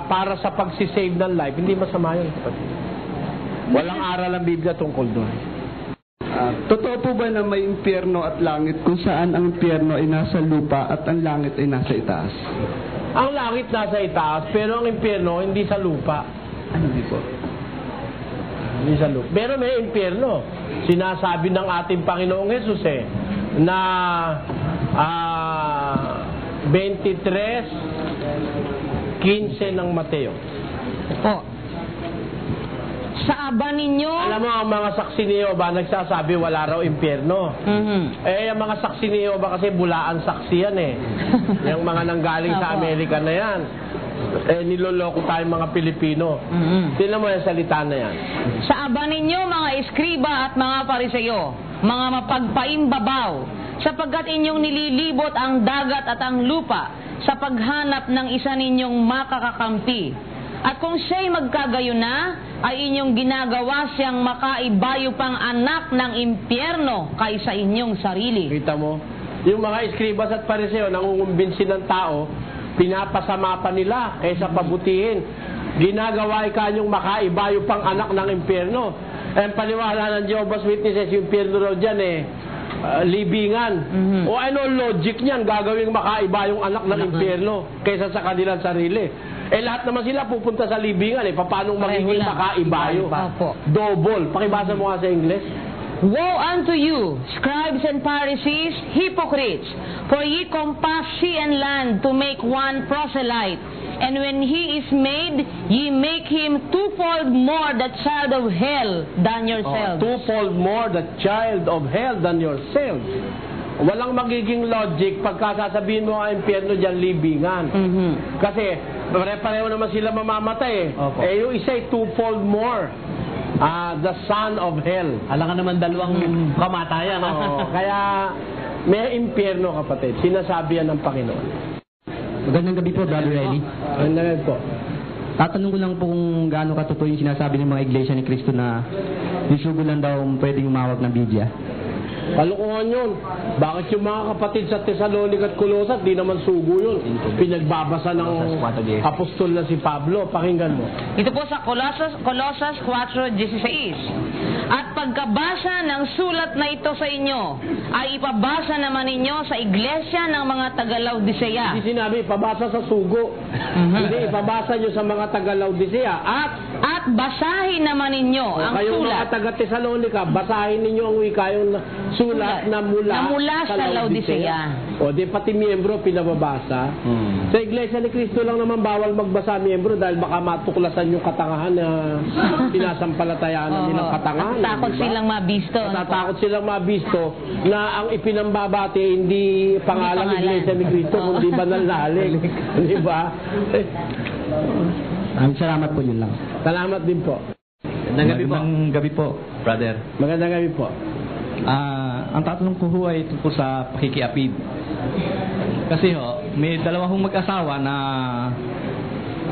[SPEAKER 2] para sa pagsisave ng life, hindi masama yun. Walang aral ang Biblia tungkol doon.
[SPEAKER 13] Totoo po ba na may impyerno at langit kung saan ang impyerno ay nasa lupa at ang langit ay nasa itaas?
[SPEAKER 2] Ang langit nasa itaas, pero ang impyerno hindi sa lupa.
[SPEAKER 13] Hindi po.
[SPEAKER 2] Hindi sa lupa. Pero may impyerno. Sinasabi ng ating Panginoong Jesus na 23:15 ng Mateo.
[SPEAKER 12] Sa aba ninyo...
[SPEAKER 2] Alam mo, ang mga saksi ni Jehovah nagsasabi wala raw impyerno. Ang mga saksi ni Jehovah kasi bulaan saksi yan yung mga nanggaling sa Amerika na yan. Niloloko tayong mga Pilipino. Tingnan mo yung salita na yan.
[SPEAKER 12] Sa aba ninyo, mga eskriba at mga pariseyo, mga mapagpaimbabaw, sapagkat inyong nililibot ang dagat at ang lupa sa paghanap ng isa ninyong makakakampi. At kung siya'y magkagayon na, ay inyong ginagawa siyang makaibayo pang anak ng impyerno kaysa inyong sarili.
[SPEAKER 2] Kita mo? Yung mga eskribas at pariseo, nangungumbinsin ng tao, pinapasama pa nila kaysa pabutihin. Ginagawa kanyang makaibayo pang anak ng impyerno. Ang paniwala ng Jehovah's Witnesses, yung impyerno raw dyan libingan. O ano logic niyan, gagawing makaiba yung anak ng impyerno kaysa sa kanilang sarili. Lahat naman sila pupunta sa libingan paano magiging makaibayo? Double. Pakibasa mo nga sa English.
[SPEAKER 12] Woe unto you, scribes and Pharisees, hypocrites! For ye compass sea and land to make one proselyte. And when he is made, ye make him twofold more the child of hell than yourselves.
[SPEAKER 2] Twofold more the child of hell than yourselves. Walang magiging logic pagka sasabihin mo ang impyerno dyan, libingan. Kasi pare-pareho naman sila mamamatay yung isa ay twofold more. The son of hell.
[SPEAKER 14] Alam ka naman dalawang kamatayan.
[SPEAKER 2] Kaya may impyerno, kapatid. Sinasabi yan ng Panginoon.
[SPEAKER 15] Magandang gabi po, Brother Eli.
[SPEAKER 2] Magandang gabi po.
[SPEAKER 15] Tatanong ko lang po kung gaano katotoo yung sinasabi ng mga iglesia ni Cristo na yung sugo lang daw pwedeng umawag ng Biblia.
[SPEAKER 2] Kalukuhan yun. Bakit yung mga kapatid sa Thessalonica at Colosas, di naman sugo yun. Pinagbabasa ng apostol na si Pablo. Pakinggan mo.
[SPEAKER 12] Ito po sa Colosas 4:16. At pagkabasa ng sulat na ito sa inyo, ay ipabasa naman ninyo sa iglesia ng mga taga-Laodicea.
[SPEAKER 2] Hindi sinabi, ipabasa sa sugo. Hindi, ipabasa nyo sa mga taga-Laodicea.
[SPEAKER 12] At basahin naman ninyo ang
[SPEAKER 2] kayong
[SPEAKER 12] sulat.
[SPEAKER 2] Kayong mga taga-Thessalonica, basahin ninyo ang wikayong sulat na mula
[SPEAKER 12] sa Laodicea.
[SPEAKER 2] O di pati miyembro pinababasa. Sa Iglesia ni Cristo lang naman bawal magbasa miyembro dahil baka matuklasan yung katangahan na sinasampalatayaan nilang katangahan.
[SPEAKER 12] Takot silang mabisto.
[SPEAKER 2] Natatakot silang mabisto na ang ipinambabati hindi pangalang Iglesia ni Cristo kundi banal na halik. Di ba?
[SPEAKER 15] Salamat po, yun lang.
[SPEAKER 2] Salamat din po.
[SPEAKER 15] Magandang gabi po, brother.
[SPEAKER 2] Magandang gabi po.
[SPEAKER 15] Ang tatanong ko ay tungkol sa pakikiapid. Kasi may dalawa hong mag-asawa na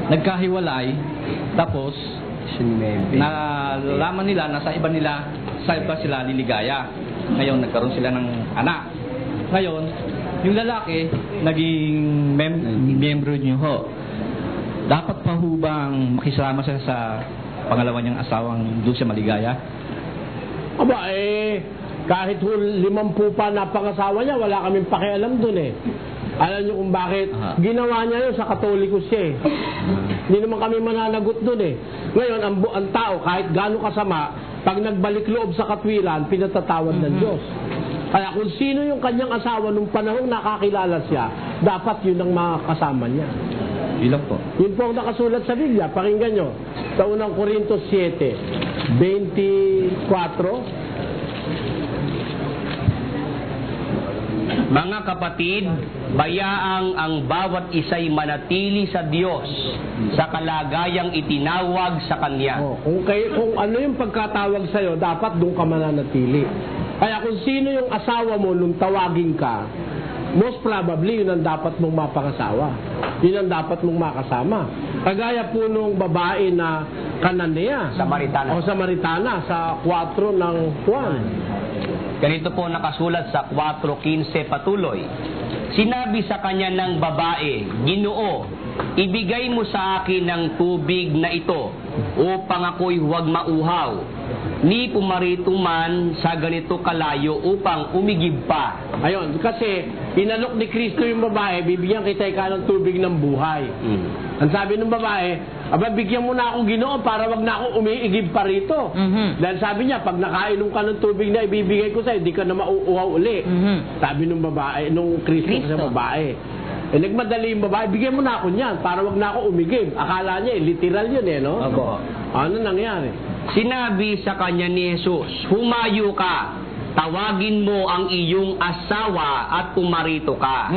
[SPEAKER 15] nagkahiwalay, tapos nalaman nila na sa iba sila liligaya. Ngayon nagkaroon sila ng anak. Ngayon, yung lalaki naging miyembro niyo ho. Dapat pa ho bang makisama siya sa pangalawa niyang asawang doon siya maligaya?
[SPEAKER 2] Aba kahit 50 pa na pangasawa niya, wala kaming pakialam dun Alam niyo kung bakit? Ginawa niya yun sa Katoliko siya Hindi naman kami mananagot dun Ngayon, ang tao, kahit gaano kasama, pag nagbalik loob sa katwiran, pinatatawad ng Diyos. Kaya kung sino yung kanyang asawa nung panahong nakakilala siya, dapat yun ang makakasama niya.
[SPEAKER 15] Ilang po?
[SPEAKER 2] Yun po ang nakasulat sa Biblia. Pakinggan nyo. Sa unang Corintos 7:24.
[SPEAKER 5] Mga kapatid, bayaang ang bawat isa'y manatili sa Diyos sa kalagayang itinawag sa Kanya.
[SPEAKER 2] Kung ano yung pagkatawag sa'yo, dapat doon ka mananatili. Kaya kung sino yung asawa mo nung tawagin ka, most probably yun ang dapat mong mapangasawa. Yun ang dapat mong makasama. Kagaya po nung babae na Cananea.
[SPEAKER 14] Samaritana.
[SPEAKER 2] O Samaritana sa 4 ng Juan.
[SPEAKER 5] Ganito po nakasulat sa 4:15 patuloy. Sinabi sa kanya ng babae, Ginoo, ibigay mo sa akin ng tubig na ito upang ako'y huwag mauhaw. Ni pumarito man sa ganito kalayo upang umigib pa.
[SPEAKER 2] Ayun, kasi inalok ni Kristo yung babae, bibigyan kita ikaw ng tubig ng buhay. Ang sabi ng babae, aba, bigyan mo na akong Ginoo para wag na ako umiigib pa rito. Dahil sabi niya, pag nakainom ka ng tubig na ibibigay ko sa'yo, di ka na mauuhaw uli. Sabi nung babae, nung Kristo sa babae. Eh, nagmadali yung babae, bigyan mo na ako niyan para wag na ako umigib. Akala niya, literal yun no?
[SPEAKER 14] Opo.
[SPEAKER 2] Ano nangyari?
[SPEAKER 5] Sinabi sa kanya ni Jesus, humayo ka, tawagin mo ang iyong asawa at pumarito ka.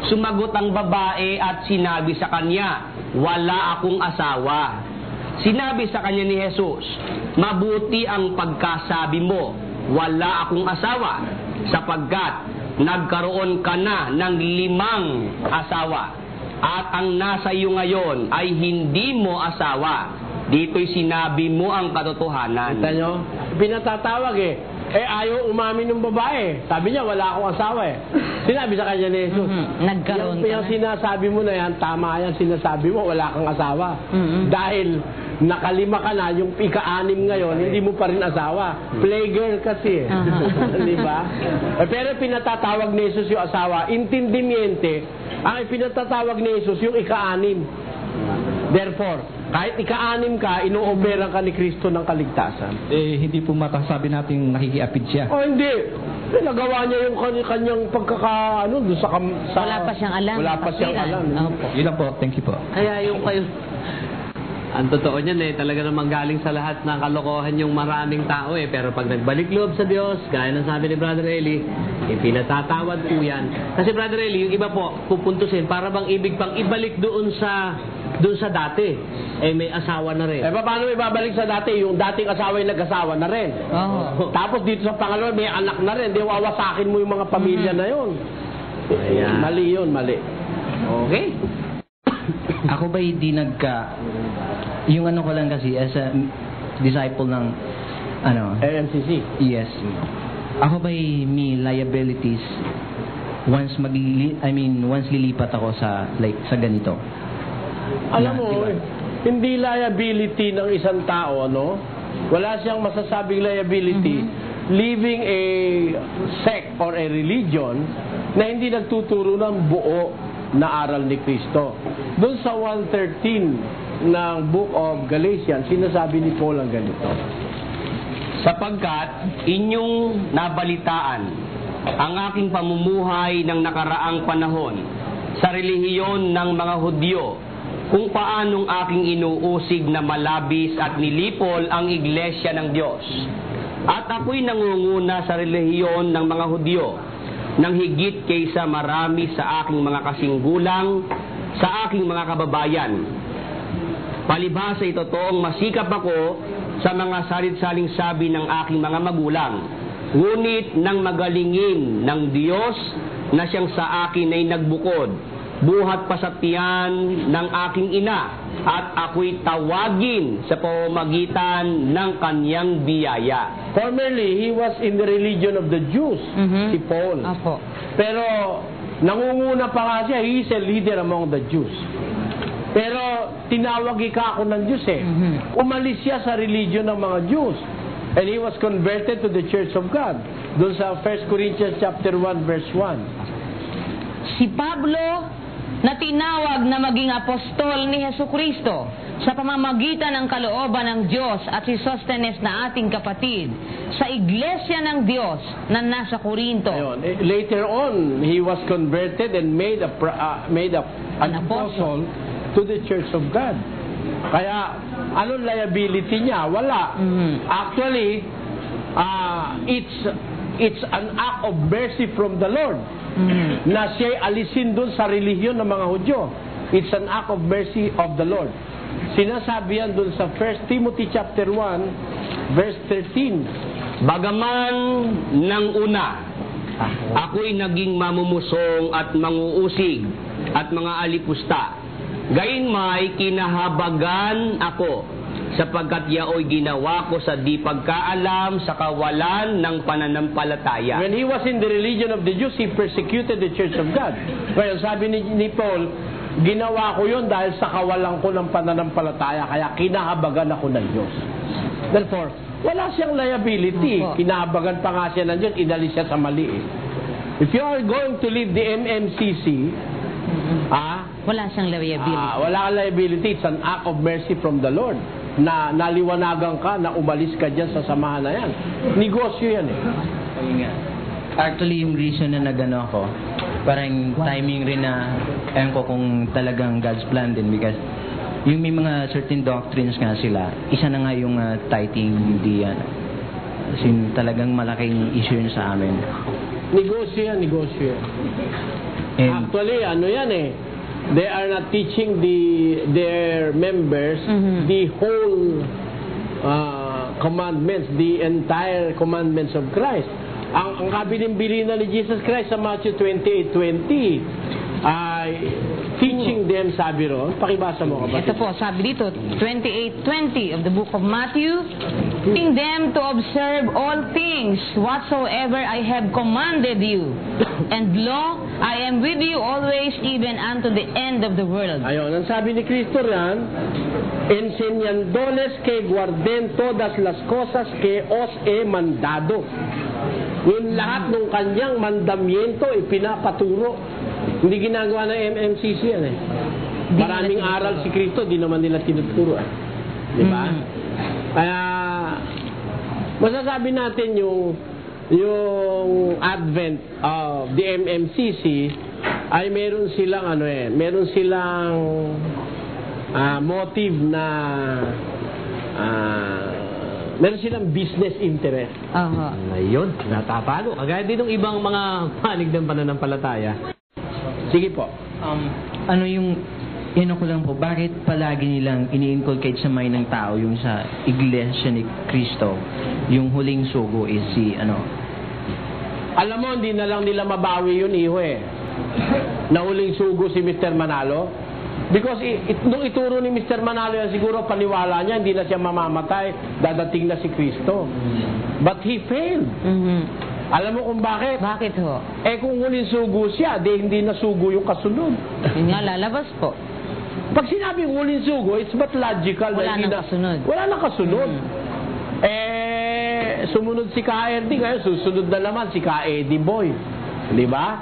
[SPEAKER 5] Sumagot ang babae at sinabi sa kanya, wala akong asawa. Sinabi sa kanya ni Jesus, mabuti ang pagkasabi mo, wala akong asawa, sapagkat nagkaroon ka na ng 5 asawa, at ang nasa iyo ngayon ay hindi mo asawa. Dito'y sinabi mo ang katotohanan.
[SPEAKER 2] Kita nyo? Pinatatawag ayaw umamin ng babae. Sabi niya, wala akong asawa Sinabi sa kanya ni Jesus,
[SPEAKER 12] Nagkaroon
[SPEAKER 2] yung sinasabi mo na yan, tama yan, sinasabi mo, wala kang asawa. Dahil nakalima ka na, yung ika-6 ngayon, hindi mo pa rin asawa. Playgirl kasi. Di ba? Pero pinatatawag ni Jesus yung asawa, intendimiente, ang pinatatawag ni Jesus yung ika-6. Therefore, kahit ika-6 ka, inuoberan ka ni Kristo ng kaligtasan.
[SPEAKER 15] Hindi po matasabi natin nakikiapid siya.
[SPEAKER 2] Hindi. Nagawa niya yung kanyang pagkakaano doon sa
[SPEAKER 12] wala pa siyang alam.
[SPEAKER 2] Wala pa siyang alam.
[SPEAKER 15] Yun lang po. Thank you po.
[SPEAKER 14] Kaya yung kayo... Ang totoo niyan talaga namang galing sa lahat ng kalokohan yung maraming tao Pero pag nagbalik loob sa Diyos, gaya ng sabi ni Brother Eli, pinatatawad po yan. Kasi Brother Eli, yung iba po, pupuntusin, para bang ibig pang ibalik doon sa dati. May asawa na rin.
[SPEAKER 2] Paano ibabalik sa dati? Yung dating asawa yung nag-asawa na rin. Tapos dito sa pangalawa, may anak na rin. Di wawasakin mo yung mga pamilya na yun. Mali yun, mali.
[SPEAKER 14] Okay.
[SPEAKER 15] Ako ba hindi yung ano ko lang kasi as a disciple ng
[SPEAKER 2] AMCC?
[SPEAKER 15] Yes. Ako ba may liabilities once lilipat ako sa ganito?
[SPEAKER 2] Alam mo, hindi liability ng isang tao, wala siyang masasabing liability leaving a sect or a religion na hindi nagtuturo ng buo na aral ni Kristo. Doon sa 1:13 ng Book of Galatians, sinasabi ni Paul ang ganito.
[SPEAKER 5] Sapagkat inyong nabalitaan ang aking pamumuhay ng nakaraang panahon sa relihiyon ng mga Hudyo, kung paanong aking inuusig na malabis at nilipol ang iglesia ng Diyos. At ako'y nangunguna sa relihiyon ng mga Hudyo nang higit kaysa marami sa aking mga kasinggulang, sa aking mga kababayan. Palibhasa totoong masikap ako sa mga salit-saling sabi ng aking mga magulang. Ngunit nang magalingin ng Diyos na siyang sa akin ay nagbukod, buhat pa sa tiyan ng aking ina, at ako'y tawagin sa pamamagitan ng kanyang biyaya.
[SPEAKER 2] Formerly, he was in the religion of the Jews, si Paul. Pero nangunguna pa nga siya, he is a leader among the Jews. Pero tinawag ka ako ng Diyos Umalis siya sa religion ng mga Jews. And he was converted to the Church of God. Doon sa 1 Corinthians chapter 1 verse 1.
[SPEAKER 12] Si Pablo na tinawag na maging apostol ni Jesucristo sa pamamagitan ng kalooban ng Diyos, at si Sostenes na ating kapatid sa iglesia ng Diyos na nasa Corinto.
[SPEAKER 2] Later on, he was converted and made an apostle to the Church of God. Kaya, anong liability niya? Wala. Actually, it's an act of mercy from the Lord na siya'y alisin dun sa relihiyon ng mga Hudyo. It's an act of mercy of the Lord. Sinasabi yan dun sa 1 Timothy chapter 1 verse 13.
[SPEAKER 5] Bagaman ng una, ako'y naging mamumusong at manguusig at mga alipusta. Gayunmay kinahabagan ako sapagkat yaoy ginawa ko sa di pagkaalam sa kawalan ng pananampalataya.
[SPEAKER 2] When he was in the religion of the Jews, he persecuted the church of God. Well, sabi ni Paul, ginawa ko yun dahil sa kawalan ko ng pananampalataya, kaya kinahabagan ako ng Diyos. Therefore, wala siyang liability. Kinahabagan pa nga siya ng Diyos, inalis siya sa mali. If you are going to leave the MMCC,
[SPEAKER 12] wala siyang liability.
[SPEAKER 2] Wala kang liability. It's an act of mercy from the Lord. Na naliwanagan ka, na umalis ka dyan sa samahan na yan. Negosyo yan eh.
[SPEAKER 16] Actually, yung reason na nagano ako, parang timing rin na, ewan ko kung talagang God's plan din, because yung may mga certain doctrines nga sila, isa na nga yung tithing, hindi yan. Talagang malaking issue yun sa amin.
[SPEAKER 2] Negosyo yan, negosyo yan. Actually, ano yan eh, they are not teaching their members the whole commandments, the entire commandments of Christ. Ang kabilin-bilin na ni Jesus Christ sa Matthew 28:20 ay teaching them, sabi ron. Pakibasa mo kapatid.
[SPEAKER 12] Ito po, sabi dito, 28:20 of the book of Matthew, teaching them to observe all things whatsoever I have commanded you. And lo, I am with you always, even unto the end of the world.
[SPEAKER 2] Ayun, ang sabi ni Cristo yan, enseñándoles que guarden todas las cosas que os he mandado. Yung lahat ng kanyang mandamiento ipinapaturo. Hindi ginagawa ng MMCC yan eh. Maraming aral si Cristo, di naman nila tinuturo eh. Di ba? Kaya, masasabi natin yung advent of the MMCC ay meron silang meron silang motive na meron silang business interest.
[SPEAKER 14] Ayun, natatago. Kagaya din ng ibang mga panig ng pananampalataya.
[SPEAKER 2] Sige po.
[SPEAKER 16] Ano yung ko lang po, bakit palagi nilang ini-inculcate sa mind ng tao yung sa Iglesia ni Cristo, yung huling sugo is si
[SPEAKER 2] Alam mo, hindi na lang nila mabawi yun, iho eh. Na huling sugo si Mr. Manalo. Because nung ituro ni Mr. Manalo yan, siguro paniwala niya, hindi na siya mamamatay, dadating na si Cristo. But he failed. Alam mo kung bakit?
[SPEAKER 12] Bakit ho?
[SPEAKER 2] Eh kung huling sugo siya, hindi na sugo yung kasunod.
[SPEAKER 12] Yun nga, lalabas po.
[SPEAKER 2] Pag sinabing huling sugo, it's but logical.
[SPEAKER 12] Wala nang kasunod.
[SPEAKER 2] Wala nang kasunod. Sumunod si Ka-RD, ngayon susunod na naman si Ka-Eddie Boy. Di ba?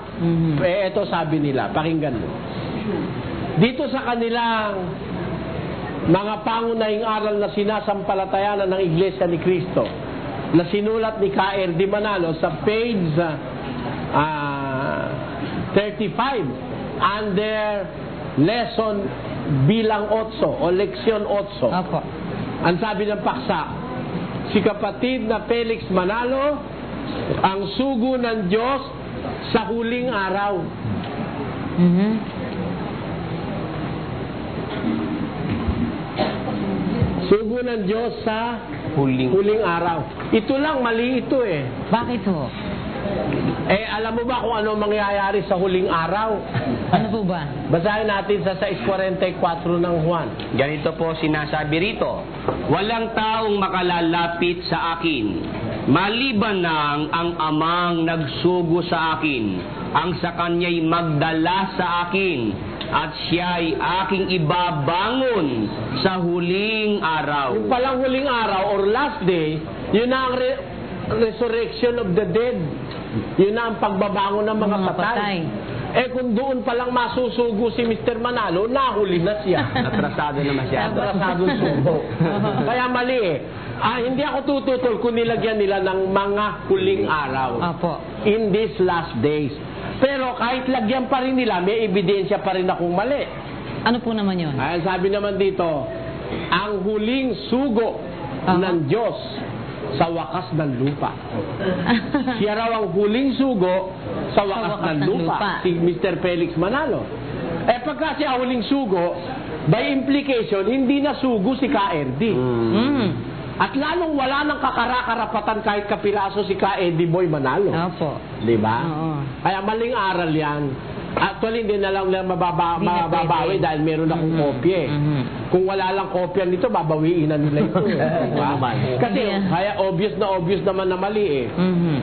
[SPEAKER 2] Ito sabi nila, pakinggan mo. Dito sa kanilang mga pangunahing aral na sinasampalatayanan ng Iglesia ni Cristo, na sinulat ni Ka-RD Manalo sa page 35 under lesson bilang 8 o leksyon 8. Ang sabi ng paksa, si kapatid na Felix Manalo ang sugo ng Diyos sa huling araw. Sugo ng Diyos sa huling araw. Ito lang, mali ito eh.
[SPEAKER 12] Bakit ho?
[SPEAKER 2] Alam mo ba kung ano mangyayari sa huling araw?
[SPEAKER 12] Ano po ba?
[SPEAKER 2] Basahin natin sa 6:44 ng Juan.
[SPEAKER 5] Ganito po sinasabi rito, walang taong makalalapit sa akin, maliban nang ang amang nagsugo sa akin, ang sa kanya'y magdala sa akin, at siya'y aking ibabangon sa huling araw.
[SPEAKER 2] Yung palang huling araw or last day, yun na ang resurrection of the dead. Yun na ang pagbabangon ng mga patay. Kung doon palang masusugo si Mr. Manalo, nahuli na siya.
[SPEAKER 14] Atrasado na masyado.
[SPEAKER 2] Atrasado sugo. Kaya mali eh. Hindi ako tututol kung nilagyan nila ng mga huling araw. In these last days. Pero kahit lagyan pa rin nila, may ebidensya pa rin akong mali.
[SPEAKER 12] Ano po naman yun?
[SPEAKER 2] Sabi naman dito, ang huling sugo ng Diyos sa wakas ng lupa. Siya raw ang huling sugo sa wakas ng lupa. Si Mr. Felix Manalo. Pagka siya huling sugo, by implication, hindi na sugo si Ka-RD. At lalong wala nang kakarakarapatan kahit kapiraso si Ka-Eddie Boy Manalo. Diba? Kaya maling aral yan. Actually, hindi na lang nila mababawi dahil meron akong kopya eh. Kung wala lang kopya nito, babawiin na nila ito. Kasi kaya obvious naman na mali eh.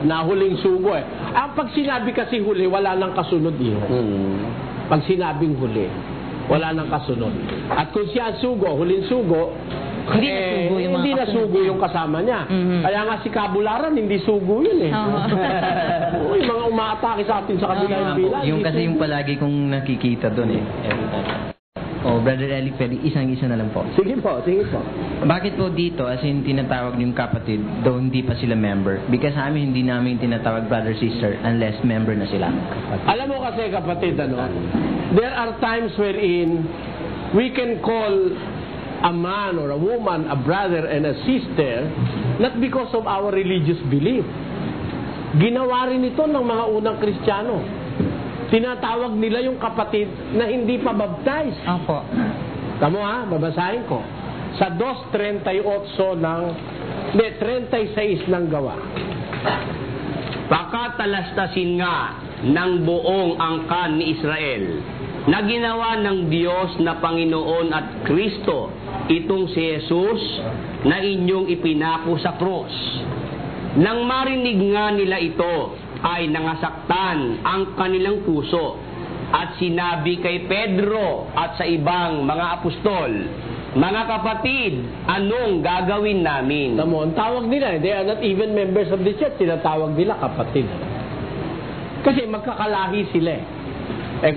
[SPEAKER 2] Na huling sugo eh. Ang pag sinabi kasi huli, wala nang kasunod eh. Pag sinabing huli, wala nang kasunod. At kung siya sugo, huling sugo, hindi na sugo yung kasama niya. Kaya nga si Kabularan, hindi sugo yun eh. Yung mga umaatake sa atin sa kabilang bilang.
[SPEAKER 16] Yung kasi yung palagi kong nakikita doon eh. Brother Eli, isang-isa na lang po.
[SPEAKER 2] Sige po.
[SPEAKER 16] Bakit po dito, as in tinatawag yung kapatid, though hindi pa sila member? Because amin, hindi namin tinatawag brother, sister, unless member na sila.
[SPEAKER 2] Alam mo kasi kapatid, there are times wherein we can call a man or a woman, a brother and a sister, not because of our religious belief. Ginawa rin ito ng mga unang Kristiyano. Tinatawag nila yung kapatid na hindi pa baptized.
[SPEAKER 12] Opo.
[SPEAKER 2] Tamo babasahin ko. Sa 2:36 ng Gawa.
[SPEAKER 5] Pakatalastasin nga ng buong angkan ni Israel na ginawa ng Diyos na Panginoon at Kristo itong si Jesus na inyong ipinako sa krus. Nang marinig nga nila ito, ay nangasaktan ang kanilang puso at sinabi kay Pedro at sa ibang mga apostol, mga kapatid, anong gagawin namin?
[SPEAKER 2] Tamo, ang tawag nila, they are not even members of the church, tinatawag nila kapatid. Kasi magkakalahi sila eh.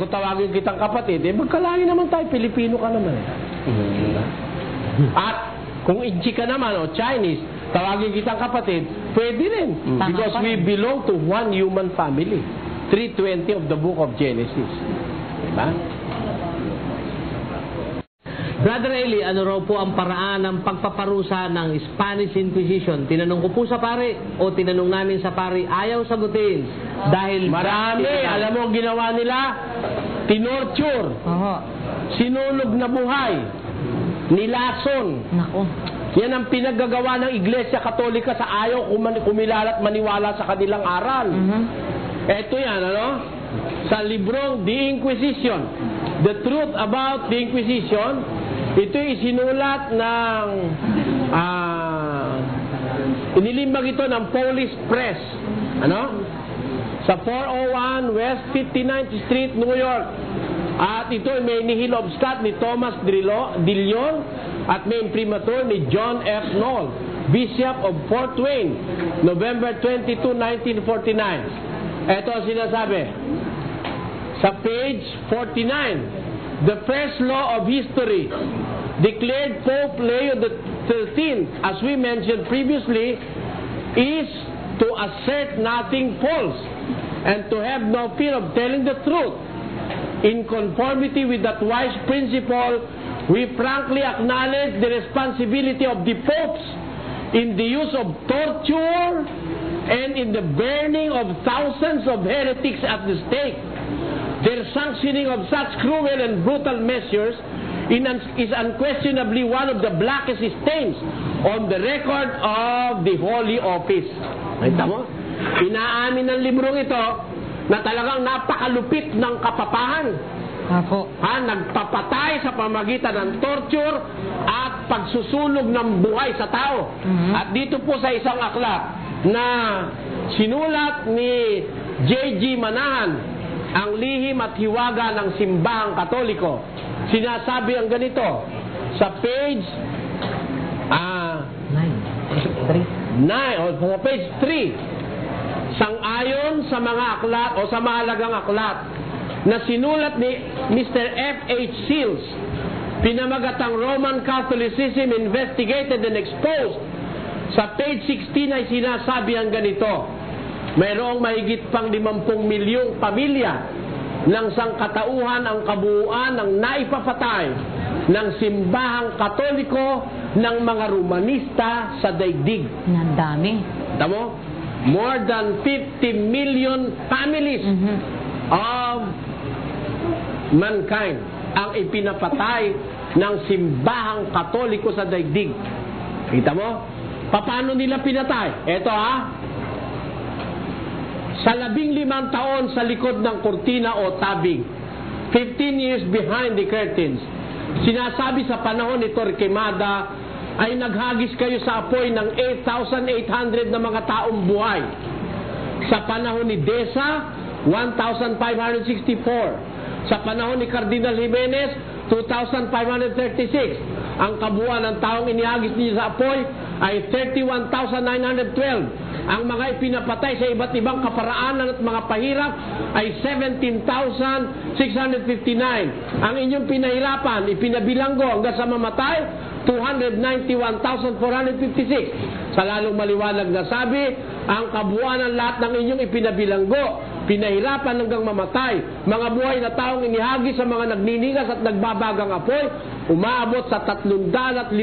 [SPEAKER 2] Kung tawagin kitang kapatid, magkalahi naman tayo, Pilipino ka naman eh. At kung Inchi ka naman o Chinese, tawagin kitang kapatid, pwede rin. Because we belong to one human family. 3:20 of the book of Genesis. Diba?
[SPEAKER 14] Brother Eli, ano raw po ang paraan ng pagpaparusa ng Spanish Inquisition? Tinanong ko po sa pare o tinanong namin sa pare, ayaw sagutin. Dahil
[SPEAKER 2] marami, alam mo ang ginawa nila? Tinorture. Sinunog na buhay. Nilason.
[SPEAKER 12] Nako.
[SPEAKER 2] Yan ang pinaggagawa ng Iglesia Katolika sa ayaw kumilala at maniwala sa kanilang aral. Ito yan, sa librong The Inquisition. The Truth About the Inquisition. Ito isinulat ng inilimbag ito ng Polish Press. Sa 401 West 59th Street, New York. At ito may nihil of Scott ni Thomas Dillon at may imprimatur ni John F. Knoll, Bishop of Fort Wayne, November 22, 1949. Ito ang sinasabi. Sa page 49, the first law of history declared Pope Leo XIII, as we mentioned previously, is to assert nothing false and to have no fear of telling the truth. In conformity with that wise principle, we frankly acknowledge the responsibility of the popes in the use of torture and in the burning of thousands of heretics at the stake. Their sanctioning of such cruel and brutal measures is unquestionably one of the blackest stains on the record of the Holy Office. Kita mo? Inaamin ng librong ito na talagang napakalupit ng kapapahan. Nagpapatay sa pamagitan ng torture at pagsusunog ng buhay sa tao. At dito po sa isang aklat na sinulat ni J.G. Manahan, ang lihim at hiwaga ng simbahang Katoliko, sinasabi ang ganito sa page 3. Sang-ayon sa mga aklat o sa mahalagang aklat na sinulat ni Mr. F.H. Seals, pinamagatang Roman Catholicism Investigated and Exposed, sa page 16 ay sinasabi ang ganito: mayroong mahigit pang 50 milyong pamilya ng sangkatauhan ang kabuuan ng naipapatay ng simbahang Katoliko ng mga Romanista sa daigdig.
[SPEAKER 12] Ang dami.
[SPEAKER 2] Tamo? More than 50 million families of mankind ang ipinapatay ng simbahang Katoliko sa daigdig. Kita mo? Paano nila pinatay? Ito sa 15 taon sa likod ng kurtina o tabing. 15 years behind the curtains. Sinasabi sa panahon ni Torquemada ay naghagis kayo sa apoy ng 8,800 na mga taong buhay. Sa panahon ni Deza, 1,564. Sa panahon ni Cardinal Jimenez, 2,536. Ang kabuuan ng taong inihagis niyo sa apoy ay 31,912. Ang mga ipinapatay sa iba't ibang kaparaanan at mga pahirap ay 17,659. Ang inyong pinahirapan, ipinabilanggo hanggang sa mamatay, 291,456. Sa lalong maliwanag na sabi, ang kabuuan ng lahat ng inyong ipinabilanggo, pinahirapan hanggang mamatay, mga buhay na taong inihagis sa mga nagniningas at nagbabagang apoy, umaabot sa 354,227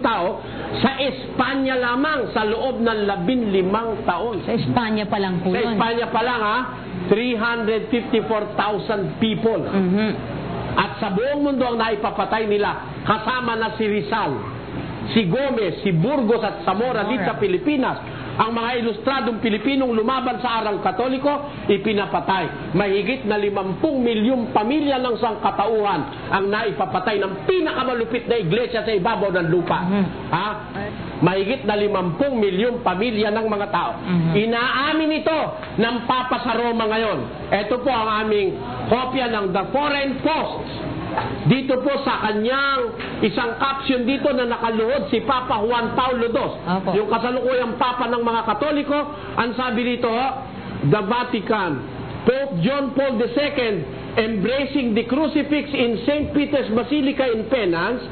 [SPEAKER 2] tao sa Espanya lamang sa loob ng 15 taon.
[SPEAKER 12] Sa Espanya pa lang po
[SPEAKER 2] Sa
[SPEAKER 12] yun.
[SPEAKER 2] Espanya pa lang, 354,000 people. At sa buong mundo ang naipapatay nila, kasama na si Rizal, si Gomez, si Burgos at Zamora dito sa Pilipinas. Ang mga ilustradong Pilipinong lumaban sa arang Katoliko, ipinapatay. Mahigit na 50 milyong pamilya ng sangkatauhan ang naipapatay ng pinakamalupit na iglesia sa ibabaw ng lupa. Mahigit na 50 milyong pamilya ng mga tao. Inaamin ito ng Papa sa Roma ngayon. Ito po ang aming kopya ng The Foreign Post. Dito po sa kanyang isang caption dito na nakaluhod si Papa Juan Paulo II. Yung kasalukuyang Papa ng mga Katoliko, ang sabi dito, the Vatican, Pope John Paul II, embracing the crucifix in St. Peter's Basilica in Penance,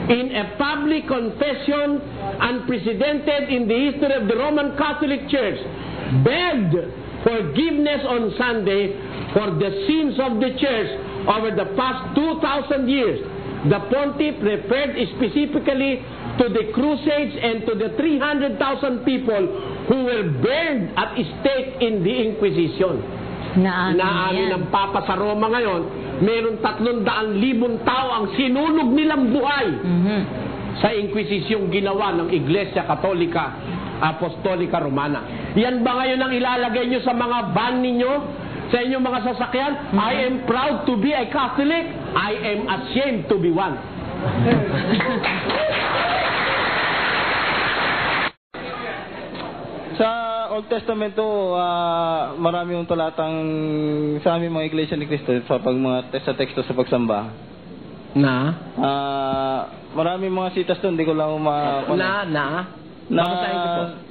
[SPEAKER 2] in a public confession unprecedented in the history of the Roman Catholic Church, begged forgiveness on Sunday for the sins of the Church over the past 2,000 years. The Pontiff referred specifically to the Crusades and to the 300,000 people who were burned at stake in the Inquisition. Naamin ng Papa sa Roma ngayon, meron 300,000 tao ang sinunog nilang buhay sa Inquisisyong ginawa ng Iglesia Katolika Apostolika Romana. Yan ba ngayon ang ilalagay nyo sa mga van ninyo? Sa inyong mga sasakyan? I am proud to be a Catholic. I am ashamed to be one.
[SPEAKER 17] Sa Old Testamento, marami yung talatang sa aming mga iglesia ni Cristo sa sa teksto sa pagsamba. Marami mga sitas doon, hindi ko lang
[SPEAKER 2] Babasahin ko po.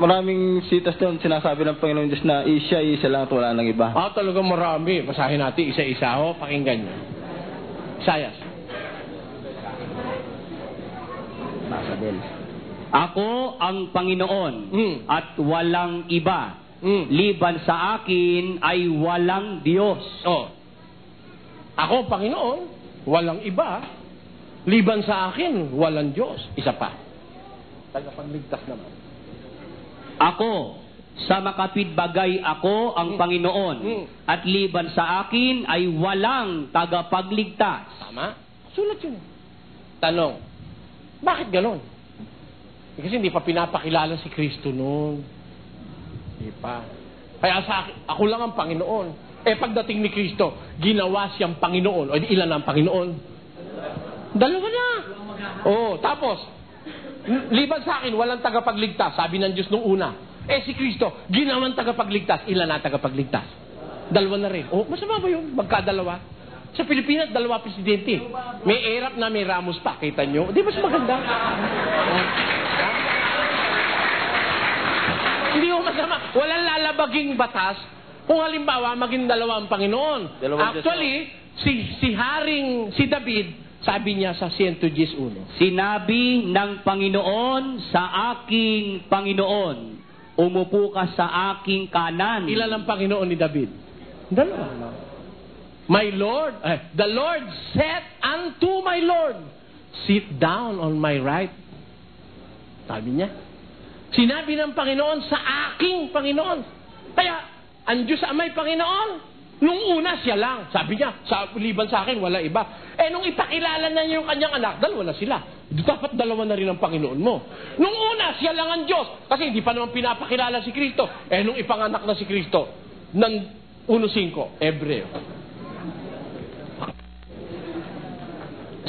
[SPEAKER 17] Maraming sitas doon, sinasabi ng Panginoon Diyos na isa lang at wala nang iba.
[SPEAKER 2] Talagang marami. Basahin natin isa-isa ho, pakinggan nyo. Isayas.
[SPEAKER 18] Ako ang Panginoon at walang iba. Liban sa akin ay walang Diyos.
[SPEAKER 2] Ako Panginoon, walang iba. Liban sa akin, walang Diyos. Isa pa. Tagapagligtas naman.
[SPEAKER 18] Ako, sa makapitbagay ako ang Panginoon, at liban sa akin ay walang tagapagligtas.
[SPEAKER 2] Tama? Sulat yun. Tanong, bakit ganon? Kasi hindi pa pinapakilala si Kristo noon. Hindi pa. Kaya sa akin, ako lang ang Panginoon. Pagdating ni Kristo, ginawa siyang Panginoon. O ilan ang Panginoon? Dalawa na. Tapos, liban sa akin, walang tagapagligtas, sabi ng Diyos nung una. Si Kristo, ginawang tagapagligtas, ilan na tagapagligtas? Dalawa na rin. Masama ba yun? Magkadalawa? Sa Pilipinas, 2 presidente. May Erap na may Ramos pa, kita nyo? Di mas maganda? Hindi mo masama. Walang lalabaging batas kung halimbawa maging 2 ang Panginoon. Actually, si David, sabi niya sa 111.
[SPEAKER 18] Sinabi ng Panginoon sa aking Panginoon, umupo ka sa aking kanan.
[SPEAKER 2] Ilan ang Panginoon ni David? 2. My Lord, the Lord said unto my Lord, sit down on my right. Sabi niya. Sinabi ng Panginoon sa aking Panginoon. Kaya, ang Diyos ang may Panginoon. Nung una, siya lang. Sabi niya, liban sa akin, wala iba. Nung ipakilala na niya yung kanyang anak, dalawa na sila. Dapat dalawa na rin ang Panginoon mo. Nung una, siya lang ang Diyos. Kasi hindi pa naman pinapakilala si Kristo. Nung ipanganak na si Kristo, ng 1:5, Hebreo.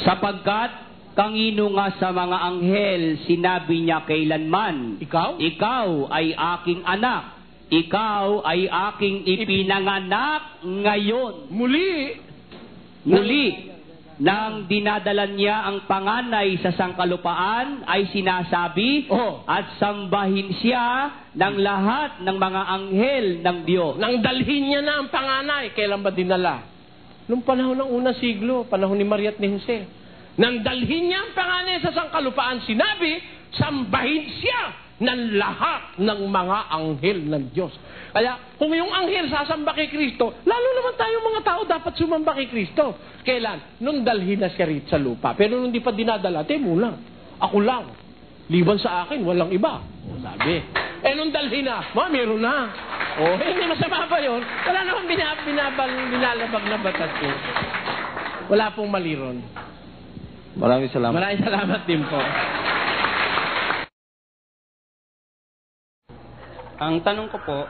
[SPEAKER 18] Sapagkat kangino nga sa mga anghel, sinabi niya kailanman, Ikaw ay aking anak. Ikaw ay aking ipinanganak ngayon. Muli, nang dinadala niya ang panganay sa sangkalupaan, ay sinasabi, at sambahin siya ng lahat ng mga anghel ng Diyos.
[SPEAKER 2] Nang dalhin niya na ang panganay, kailan ba dinala? Nung panahon ng unang siglo, panahon ni Maria at ni Jose. Nang dalhin niya ang panganay sa sangkalupaan, sinabi, sambahin siya ng lahat ng mga anghel ng Diyos. Kaya, kung yung anghel sasamba kay Kristo, lalo naman tayo mga tao dapat sumamba kay Kristo. Kailan? Nung dalhin na siya rito sa lupa. Pero nung di pa dinadala, temo lang. Ako lang. Liban sa akin, walang iba. Sabi. Nung dalhin na, meron na. Hindi masama ba yun? Wala naman binalabag na batas yun. Wala pong mali ron.
[SPEAKER 17] Maraming salamat.
[SPEAKER 2] Maraming salamat din po.
[SPEAKER 19] Ang tanong ko po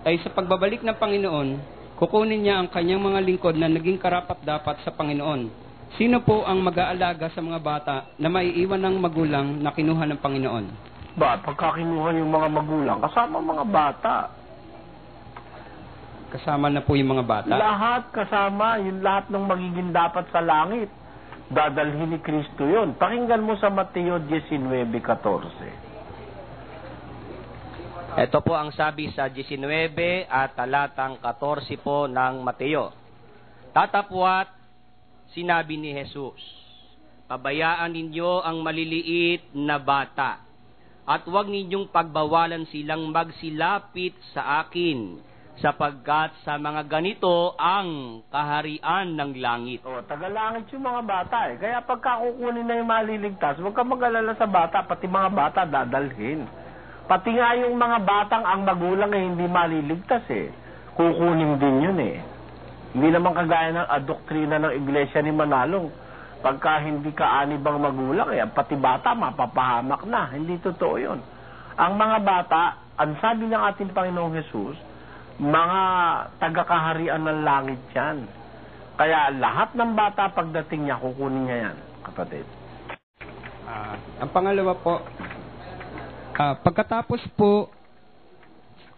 [SPEAKER 19] ay sa pagbabalik ng Panginoon, kukunin niya ang kanyang mga lingkod na naging karapat-dapat sa Panginoon. Sino po ang mag-aalaga sa mga bata na maiiwan ng magulang na kinuha ng Panginoon?
[SPEAKER 2] Pagka kinuha yung mga magulang, kasama mga bata.
[SPEAKER 19] Kasama na po yung mga bata?
[SPEAKER 2] Lahat kasama, yung lahat ng magiging dapat sa langit. Dadalhin ni Kristo yun. Pakinggan mo sa Mateo 19:14.
[SPEAKER 18] Ito po ang sabi sa 19 at talatang 14 po ng Mateo. Tatapwat, sinabi ni Jesus, pabayaan ninyo ang maliliit na bata, at huwag ninyong pagbawalan silang magsilapit sa akin, sapagkat sa mga ganito ang kaharian ng langit.
[SPEAKER 2] Tagalangit yung mga bata Kaya pagka kukunin na yung maliligtas, huwag ka mag-alala sa bata, pati mga bata dadalhin. Pati nga yung mga batang ang magulang hindi maliligtas Kukunin din yun Hindi naman kagaya ng adoktrina ng Iglesia ni Manalong. Pagka hindi ka anibang magulang pati bata mapapahamak na. Hindi totoo yun. Ang mga bata, ang sabi ng ating Panginoong Jesus, mga taga-kaharian ng langit yan. Kaya lahat ng bata pagdating niya, kukunin niya yan, kapatid.
[SPEAKER 19] Ang pangalawa po, pagkatapos po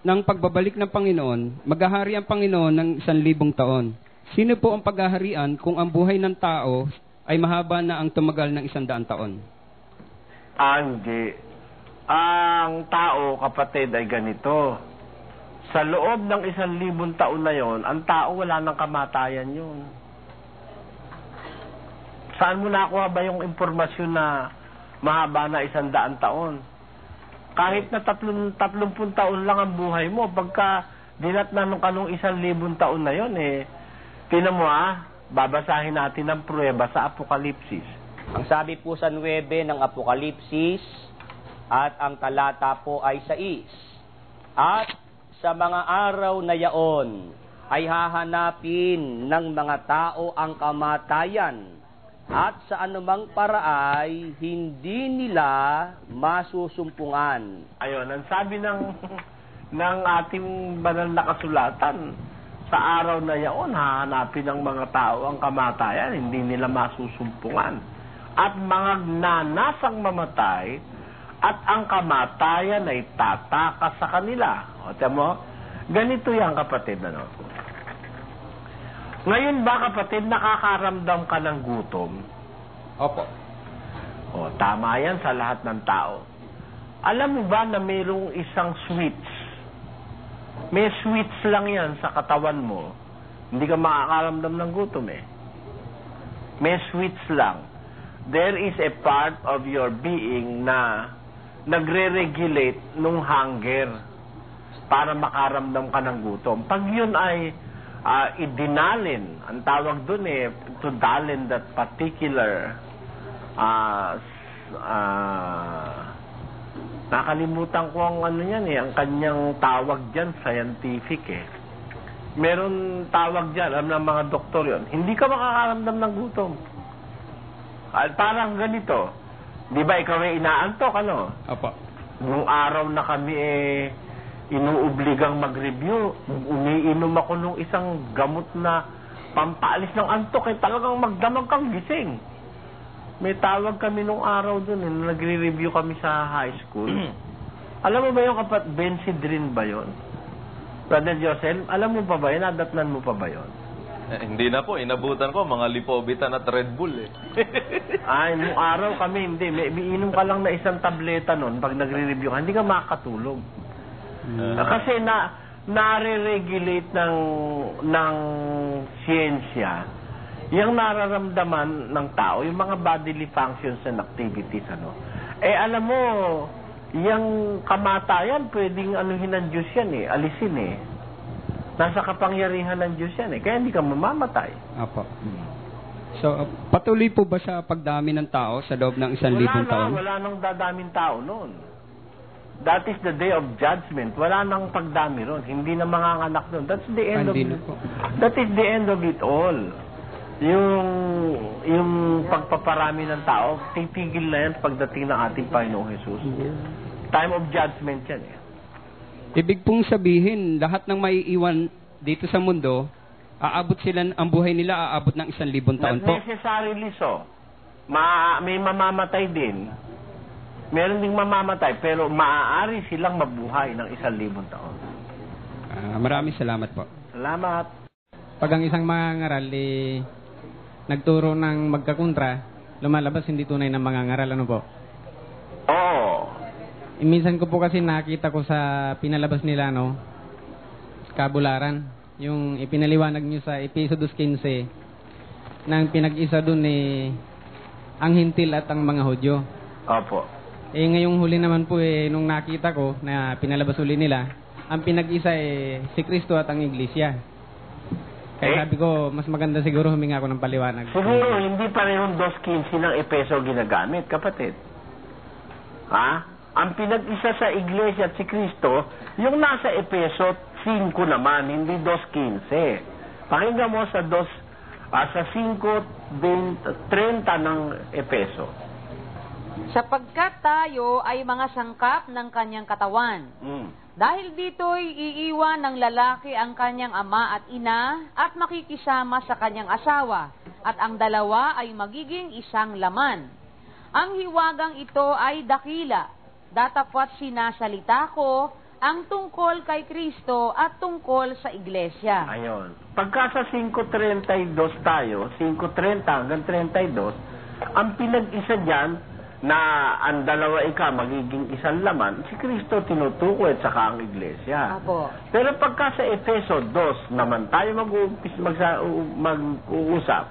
[SPEAKER 19] ng pagbabalik ng Panginoon, maghahari ang Panginoon ng 1,000 taon. Sino po ang paghaharian kung ang buhay ng tao ay mahaba na ang tumagal ng 100 taon?
[SPEAKER 2] Hindi. Ang tao, kapatid, ay ganito. Sa loob ng 1,000 taon na yon, ang tao wala nang kamatayan yun. Saan mo nakuha ba yung impormasyon na mahaba na 100 taon? Kahit na 30 taon lang ang buhay mo, pagka dinatnanong ka nung 1,000 taon na yon, tinan mo babasahin natin ang pruweba sa Apokalipsis.
[SPEAKER 18] Ang sabi po sa 9 ng Apokalipsis, at ang talata po ay 6. At sa mga araw na yaon, ay hahanapin ng mga tao ang kamatayan, at sa anumang paraay, hindi nila masusumpungan.
[SPEAKER 2] Ayun, ang sabi ng ating banal na kasulatan, sa araw na yaon, hahanapin ng mga tao ang kamatayan, hindi nila masusumpungan. At mga nanasang mamatay, at ang kamatayan ay tatakas sa kanila. O, tiyan mo, ganito yan, kapatid, Ngayon ba, kapatid, nakakaramdam ka ng gutom?
[SPEAKER 19] Opo.
[SPEAKER 2] O, tama yan sa lahat ng tao. Alam mo ba na mayroong isang switch? May switch lang yan sa katawan mo. Hindi ka makakaramdam ng gutom May switch lang. There is a part of your being na nagre-regulate nung hunger para makaramdam ka ng gutom. Pag yun ay idinalin, ang tawag dun to dalin that particular nakalimutan ko ang ang kanyang tawag dyan, scientific meron tawag dyan, alam ng mga doktor yun, hindi ka makakaramdam ng gutom. Parang ganito,
[SPEAKER 4] Di ba ikaw ay inaantok, ano?
[SPEAKER 19] Opo.
[SPEAKER 4] Nung araw na kami inuobligang mag-review, umiinom ako nung isang gamot na pampaalis ng antok, talagang magdamag kang gising. May tawag kami nung araw dun, nagre-review kami sa high school. Alam mo ba yung Benzedrine ba yun? Brother Josel, alam mo pa ba yun? Nadatnan mo pa ba yun?
[SPEAKER 10] Hindi na po, inabutan ko, mga Lipovitan at Red Bull
[SPEAKER 4] Ay, nung araw kami, hindi. Iinom ka lang na isang tableta nun, pag nagre-review ka, hindi ka makakatulog. Kasi nare-regulate ng siyensya yung nararamdaman ng tao, yung mga bodily functions and activities, ano. Alam mo, yung kamatayan, pwedeng anuhin ng Diyos yan alisin Nasa kapangyarihan ng Diyos yan kaya hindi ka mamamatay.
[SPEAKER 19] Apo. So, patuloy po ba sa pagdami ng tao sa loob ng 1,000 taon?
[SPEAKER 4] Wala nang dadaming tao noon. That is the day of judgment. Wala nang pagdami ron. Hindi na manganganak doon. That's the end That is the end of it all. Yung pagpaparami ng tao, titigil na yan pagdating ng ating Panginoong Jesus. Time of judgment yan
[SPEAKER 19] Ibig pong sabihin, lahat ng maiiwan dito sa mundo, ang buhay nila aabot ng 1,000 taon po.
[SPEAKER 4] Not necessarily so. May mamamatay din. Meron ding mamamatay, pero maaari silang mabuhay ng 1,000 taon.
[SPEAKER 19] Maraming salamat po.
[SPEAKER 4] Salamat.
[SPEAKER 3] Pag ang isang mangangaral nagturo ng magkakontra, lumalabas hindi tunay na mangangaral, ano po?
[SPEAKER 4] Oo.
[SPEAKER 3] Minsan ko po kasi nakita ko sa pinalabas nila, kabularan. Yung ipinaliwanag nyo sa Episodos 15, nang pinag-isa dun ang hintil at ang mga Hudyo.
[SPEAKER 4] Opo.
[SPEAKER 3] Ngayong huli naman po nung nakita ko na pinalabas uli nila, ang pinag-isa si Kristo at ang Iglesia. Kaya sabi ko, mas maganda siguro huminga ako ng paliwanag.
[SPEAKER 4] Siguro hindi parehong 2.15 ng Epeso ginagamit, kapatid. Ang pinag-isa sa Iglesia at si Kristo, yung nasa Epeso 5 naman, hindi 2.15. Pakinggan mo sa 5:30 ng Epeso.
[SPEAKER 12] Sapagkat tayo ay mga sangkap ng kanyang katawan. Dahil dito'y iiwan ng lalaki ang kanyang ama at ina at makikisama sa kanyang asawa, at ang dalawa ay magiging isang laman. Ang hiwagang ito ay dakila. Datapwat sinasalita ko ang tungkol kay Kristo at tungkol sa Iglesia.
[SPEAKER 4] Ayon. Pagka sa 5:32 tayo, 5:30 hanggang 32, ang pinag-isa dyan na ang dalawa magiging isang laman, si Kristo tinutukoy at saka ang Iglesia.
[SPEAKER 12] Apo.
[SPEAKER 4] Pero pagka sa Efeso 2 naman tayo mag-uusap,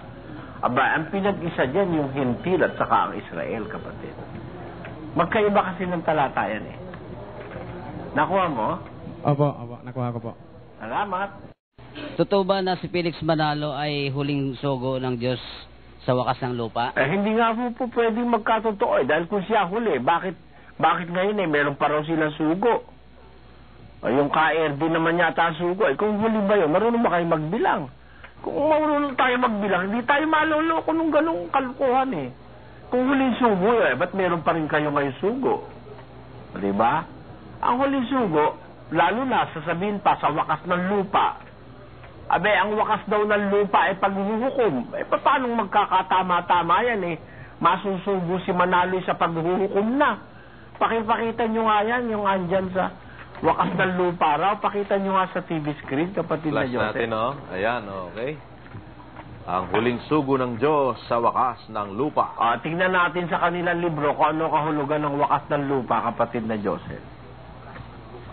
[SPEAKER 4] ang pinag-isa dyan yung Hintil at saka ang Israel, kapatid. Magkaiba kasi ng talatayan Nakuha mo?
[SPEAKER 3] Opo, nakuha ko po.
[SPEAKER 4] Salamat.
[SPEAKER 14] Totoo ba na si Felix Manalo ay huling sugo ng Diyos sa wakas ng lupa?
[SPEAKER 4] Hindi nga po pwedeng magkatotoo dahil kung siya huli, bakit ngayon meron pa raw silang sugo? Yung KRD naman yata sugo. Kung huli ba yun, marunong ba kayo magbilang? Kung marunong tayo magbilang, hindi tayo maloloko nung ganong kalukuhan Kung huling sugo ba't meron pa rin kayo ngayon sugo? Diba? Ang huling sugo, lalo na sasabihin pa sa wakas ng lupa. Ang wakas daw ng lupa ay paghuhukom. Paano magkakatama-tama yan Masusugo si Manalo sa paghuhukom na. Pakipakita nyo nga yan, yung andyan sa wakas ng lupa raw. Pakita nyo nga sa TV screen, kapatid na Joseph.
[SPEAKER 10] Flash natin, Ayan, okay. Ang huling sugo ng Diyos sa wakas ng lupa.
[SPEAKER 4] Tingnan natin sa kanilang libro kung ano kahulugan ng wakas ng lupa, kapatid na Joseph.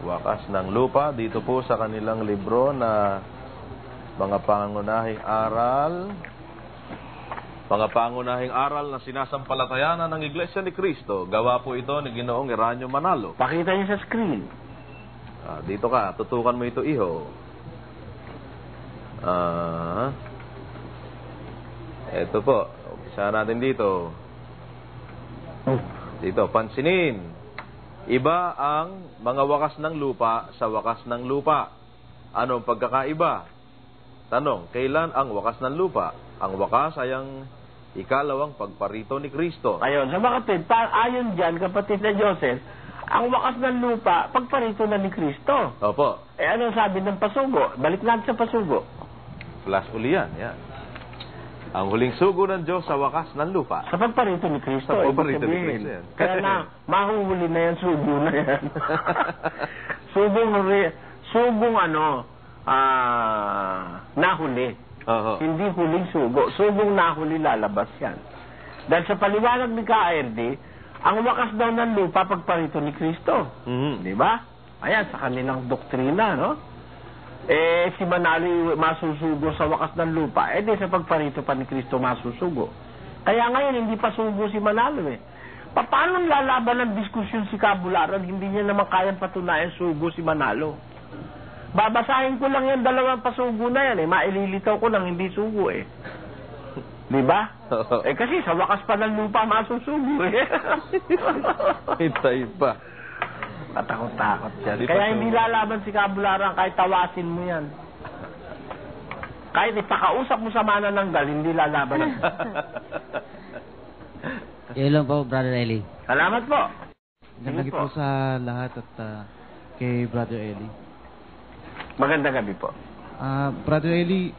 [SPEAKER 10] Wakas ng lupa, dito po sa kanilang libro na mga pangunahing aral na sinasampalatayanan ng Iglesia ni Cristo. Gawa po ito ni Ginoong Eranio Manalo.
[SPEAKER 4] Pakita niyo sa screen.
[SPEAKER 10] Dito ka, tutukan mo ito, iho. Ito po, umpisa natin dito. Dito, pansinin. Iba ang mga wakas ng lupa sa wakas ng lupa. Anong pagkakaiba? Tanong, kailan ang wakas ng lupa? Ang wakas ay ang ikalawang pagparito ni Kristo.
[SPEAKER 2] Ayun, sa mga kapatid, ayon dyan, kapatid na Joseph, ang wakas ng lupa, pagparito na ni Kristo.
[SPEAKER 10] Opo.
[SPEAKER 2] Anong sabi ng pasugo? Balik natin sa pasugo.
[SPEAKER 10] Flash uli yan. Ang huling sugo ng Diyos sa wakas ng lupa.
[SPEAKER 2] Sa pagparito ni Kristo.
[SPEAKER 10] Sa pagparito ni Kristo yan.
[SPEAKER 2] Kaya na, mahuhuli na yan, sugo na yan. Sugong nahuli. Hindi huling sugo. Sugong nahuli, lalabas yan. Dahil sa paliwanag ni KRD, ang wakas daw ng lupa pagparito ni Kristo. Di ba? Ayan, sa kanilang doktrina, no? Si Manalo masusugo sa wakas ng lupa. Di sa pagparito pa ni Kristo masusugo. Kaya ngayon, hindi pa sugo si Manalo Paano lalaban ng diskusyon si Cabularan? Hindi niya naman kayang patunayan sugo si Manalo. Babasahin ko lang yan, dalawang pasugo na yan Maililitaw ko lang, hindi sugo Di ba? Kasi sa wakas pa ng lupa masusugo
[SPEAKER 10] Iba.
[SPEAKER 2] Matakot-takot yan. Kaya hindi lalaban si Cabularan kahit tawasin mo yan. Kahit ipakausap mo sa manananggal, hindi lalaban.
[SPEAKER 20] Yun lang po, Brother Eli.
[SPEAKER 2] Salamat po.
[SPEAKER 20] Magandang po sa lahat at kay Brother Eli.
[SPEAKER 2] Magandang gabi po.
[SPEAKER 20] Brother Eli,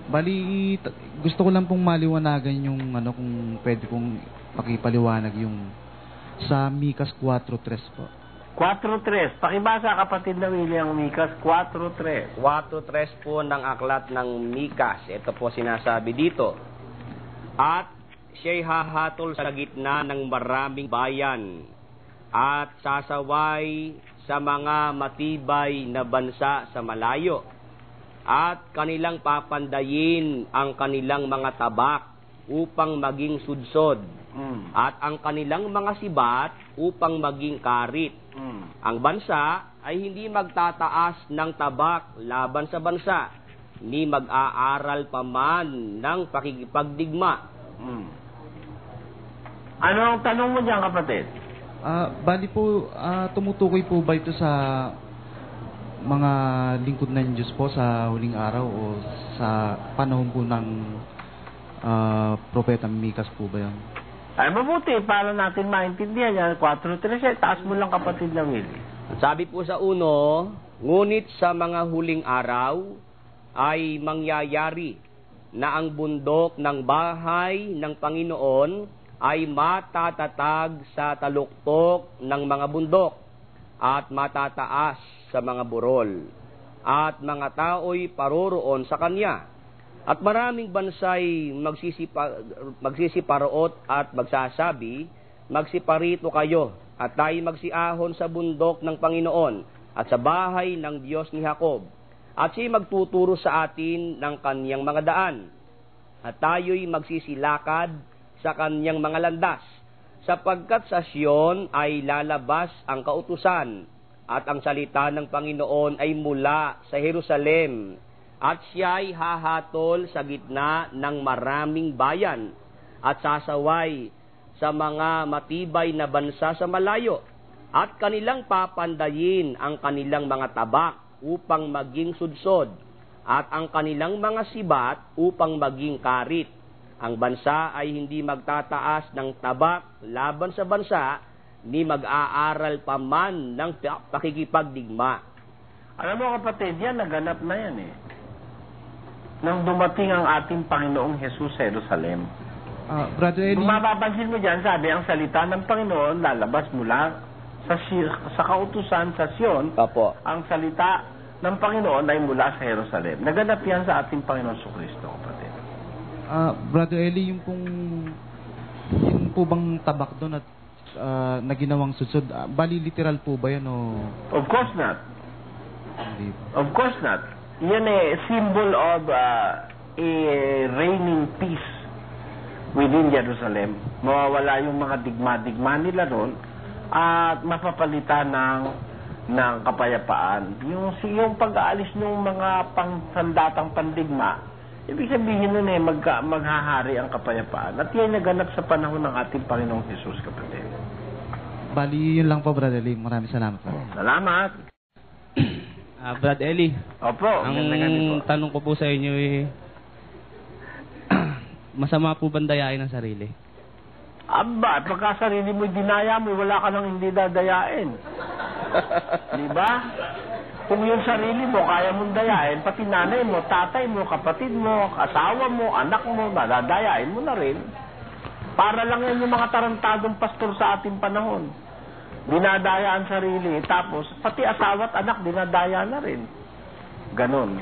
[SPEAKER 20] bali, gusto ko lang pong maliwanagan yung kung pwede kong pakipaliwanag yung sa Micas 4.3 po.
[SPEAKER 2] 4.3. Pakibasa, kapatid na William, Micas 4.3.
[SPEAKER 18] 4.3 po ng aklat ng Micas. Ito po sinasabi dito. At siya'y hahatol sa gitna ng maraming bayan at sasaway sa mga matibay na bansa sa malayo at kanilang papandayin ang kanilang mga tabak upang maging sudsod at ang kanilang mga sibat upang maging karit. Ang bansa ay hindi magtataas ng tabak laban sa bansa, ni mag-aaral pa man ng pakikipagdigma.
[SPEAKER 2] Ano ang tanong mo dyan, kapatid?
[SPEAKER 20] Bali po, tumutukoy po ba ito sa mga lingkod ng Diyos po sa huling araw o sa panahon po ng Propeta Micas po ba yan?
[SPEAKER 2] Ay, mabuti para natin maintindihan yan. 4.3, taas mo lang, kapatid na Willie.
[SPEAKER 18] Sabi po sa uno, ngunit sa mga huling araw ay mangyayari na ang bundok ng bahay ng Panginoon ay matatatag sa taluktok ng mga bundok at matataas sa mga burol at mga tao'y paroroon sa kanya. At maraming bansay magsisiparoot at magsasabi, magsiparito kayo at tayo magsiahon sa bundok ng Panginoon at sa bahay ng Diyos ni Jacob. At siya'y magtuturo sa atin ng kanyang mga daan. At tayo'y magsisilakad sa kanyang mga landas. Sapagkat sa Sion ay lalabas ang kautusan at ang salita ng Panginoon ay mula sa Jerusalem. At siya'y hahatol sa gitna ng maraming bayan at sasaway sa mga matibay na bansa sa malayo at kanilang papandayin ang kanilang mga tabak upang maging sudsod at ang kanilang mga sibat upang maging karit. Ang bansa ay hindi magtataas ng tabak laban sa bansa ni mag-aaral pa man ng pakikipagdigma.
[SPEAKER 2] Alam mo, kapatid, yan naganap na yan nang dumating ang ating Panginoong Jesus sa Jerusalem.
[SPEAKER 20] Brother Eli,
[SPEAKER 2] kung mapapansin mo dyan, sabi, ang salita ng Panginoon lalabas mula sa kautusan sa Sion.
[SPEAKER 18] Apo.
[SPEAKER 2] Ang salita ng Panginoon ay mula sa Jerusalem. Naganap yan sa ating Panginoon Kristo, kapatid.
[SPEAKER 20] Brother Eli, yung po bang tabak doon at na ginawang sudsod, bali literal po ba yan o?
[SPEAKER 2] Of course not.
[SPEAKER 20] Hindi.
[SPEAKER 2] Of course not. Yan symbol of a reigning peace within Jerusalem. Mawawala yung mga digma-digma nila doon at mapapalitan ng kapayapaan. Yung pag-aalis ng mga pangsandatang pandigma, ibig sabihin nun maghahari ang kapayapaan. At yan naganap sa panahon ng ating Panginoong Jesus, kapatid.
[SPEAKER 20] Bali, yun lang po, Brother Eli. Maraming salamat po.
[SPEAKER 2] Salamat.
[SPEAKER 3] Brad Eli.
[SPEAKER 2] Opo.
[SPEAKER 3] Ang tanong ko po sa inyo
[SPEAKER 14] masama po bang dayain ang sarili?
[SPEAKER 2] Aba, pagka sarili mo dinaya mo, wala ka nang hindi dadayain. Di ba? Kung yung sarili mo, kaya mong dayain, pati nanay mo, tatay mo, kapatid mo, asawa mo, anak mo, dadayain mo na rin. Para lang yan yung mga tarantadong pastor sa ating panahon. Dinadaya ang sarili, tapos pati asawa at anak, dinadaya na rin. Ganon.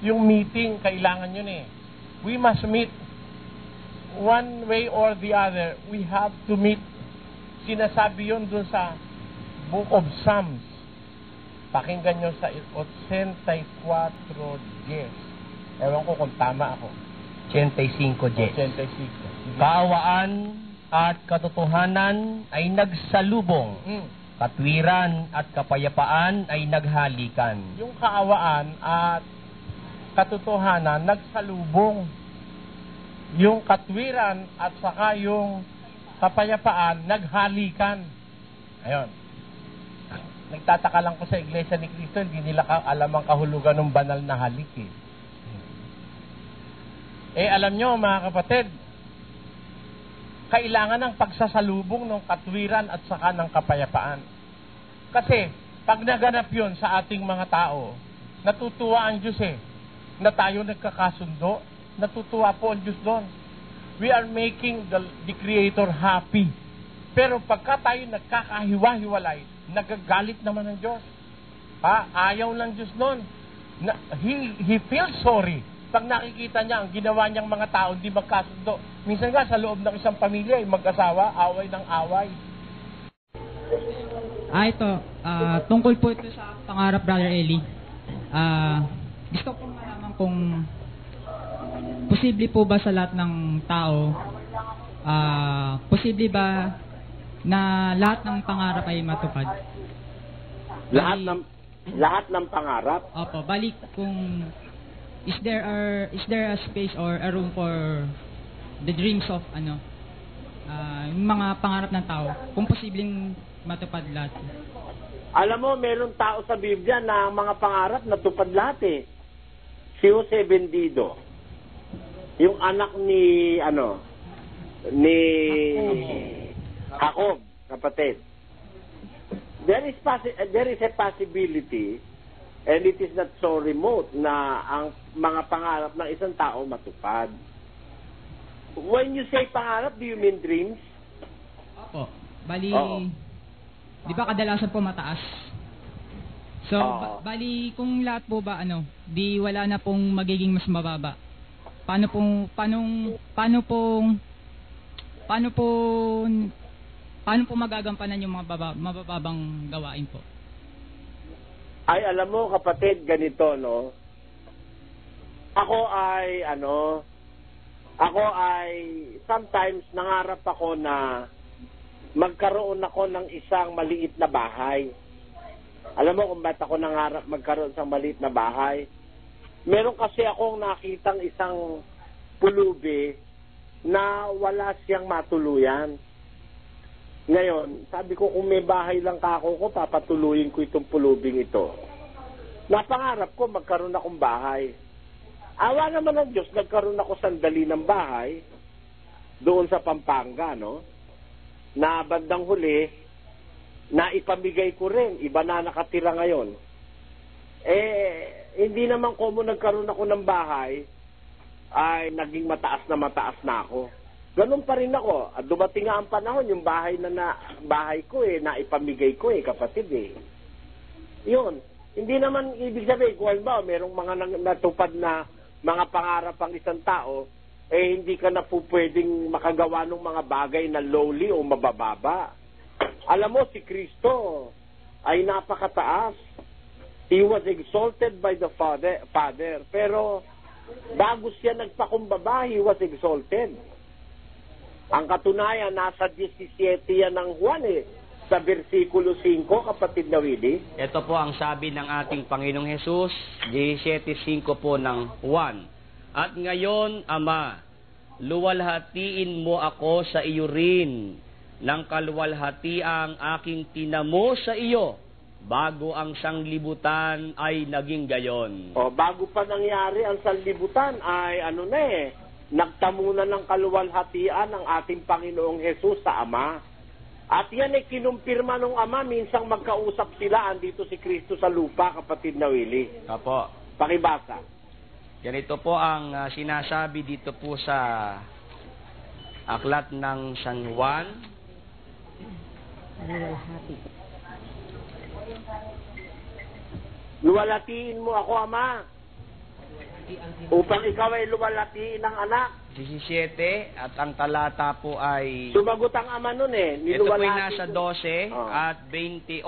[SPEAKER 2] Yung meeting, kailangan yun eh. We must meet. One way or the other, we have to meet. Sinasabi yun dun sa Book of Psalms. Pakinggan nyo sa 84:10. Ewan ko kung tama ako.
[SPEAKER 18] 85:10.
[SPEAKER 2] 85.
[SPEAKER 18] Kaawaan at katotohanan ay nagsalubong. Katwiran at kapayapaan ay naghalikan.
[SPEAKER 2] Yung kaawaan at katotohanan nagsalubong. Yung katwiran at saka yung kapayapaan naghalikan. Ayun. Nagtataka lang ko sa Iglesia ni Cristo, hindi nila alam ang kahulugan ng banal na halik eh. Alam nyo mga kapatid, kailangan ng pagsasalubong ng katwiran at saka ng kapayapaan. Kasi, pag naganap yun sa ating mga tao, natutuwa ang Diyos eh, na tayo nagkakasundo, natutuwa po ang Diyos doon. We are making the Creator happy. Pero pagka tayo nagkakahiwa-hiwalay, nagagalit naman ang Diyos. Ayaw lang Diyos noon. He feels sorry. Pag nakikita niya ang ginawa niyang mga tao, hindi magkasundo. Minsan nga sa loob ng isang pamilya, mag-asawa, away ng away.
[SPEAKER 21] Ito, tungkol po ito sa pangarap, Brother Eli. Gusto ko malaman kung posible po ba sa lahat ng tao, posible ba na lahat ng pangarap ay matupad?
[SPEAKER 4] Lahat ng pangarap?
[SPEAKER 21] Opo, balik kung is there a space or a room for the dreams of yung mga pangarap ng tao, kung posibleng matupad lahat?
[SPEAKER 4] Alam mo, meron tao sa Biblia na mga pangarap natupad lahat eh. Si Jose Bendido, yung anak ni Jacob, kapatid. There is a possibility, and it is not so remote, na ang mga pangarap ng isang tao matupad. When you say pangarap, do you mean dreams?
[SPEAKER 21] Opo. Bali, di ba kadalasan po mataas? So, bali, kung lahat po ba, di wala na pong magiging mas mababa. Paano po magagampanan yung mga mabababang gawain po?
[SPEAKER 4] Ay, alam mo kapatid, ganito, no? Ako ay sometimes nangarap ako na magkaroon ako ng isang maliit na bahay. Alam mo kung ba't ako nangarap magkaroon ng maliit na bahay? Meron kasi akong nakitang isang pulubi na wala siyang matuluyan. Ngayon, sabi ko kung may bahay lang kako ko, papatuluyin ko itong pulubing ito. Napangarap ko magkaroon akong bahay. Awa naman ng Diyos, nagkaroon ako sandali ng bahay doon sa Pampanga, no? Na bandang huli, na ipamigay ko rin. Iba na nakatira ngayon. Hindi naman ko nagkaroon ako ng bahay, ay naging mataas na ako. Ganun pa rin ako. At dumating nga ang panahon, yung bahay bahay ko naipamigay ko kapatid Yun. Hindi naman ibig sabihin, kung ba, merong mga natupad na mga pangarap ang isang tao, hindi ka na po pwedeng makagawa ng mga bagay na lowly o mabababa. Alam mo, si Kristo ay napakataas. He was exalted by the Father. Pero, bago siya nagpakumbaba, he was exalted. Ang katunayan, nasa 17 yan ng Juan sa versikulo 5, kapatid na Willie.
[SPEAKER 18] Ito po ang sabi ng ating Panginoong Hesus, 17:5 po ng Juan. At ngayon, Ama, luwalhatiin mo ako sa iyo rin ng kaluwalhatiang aking tinamo sa iyo bago ang sanglibutan ay naging gayon.
[SPEAKER 4] O, bago pa nangyari ang sanlibutan ay nagtamo na ng kaluwalhatian ng ating Panginoong Hesus sa Ama. At yan ay kinumpirma ng Ama, minsang magkausap sila, andito si Kristo sa lupa, kapatid na Willie.
[SPEAKER 18] Apo.
[SPEAKER 4] Pakibasa.
[SPEAKER 18] Ganito po ang sinasabi dito po sa aklat ng San Juan.
[SPEAKER 4] Luwalhatiin mo ako, Ama, upang ikaw ay luwalhatiin ng anak.
[SPEAKER 18] 17 at ang talata po ay...
[SPEAKER 4] Sumagot ang Ama nun
[SPEAKER 18] Ito po ay nasa 12 at 28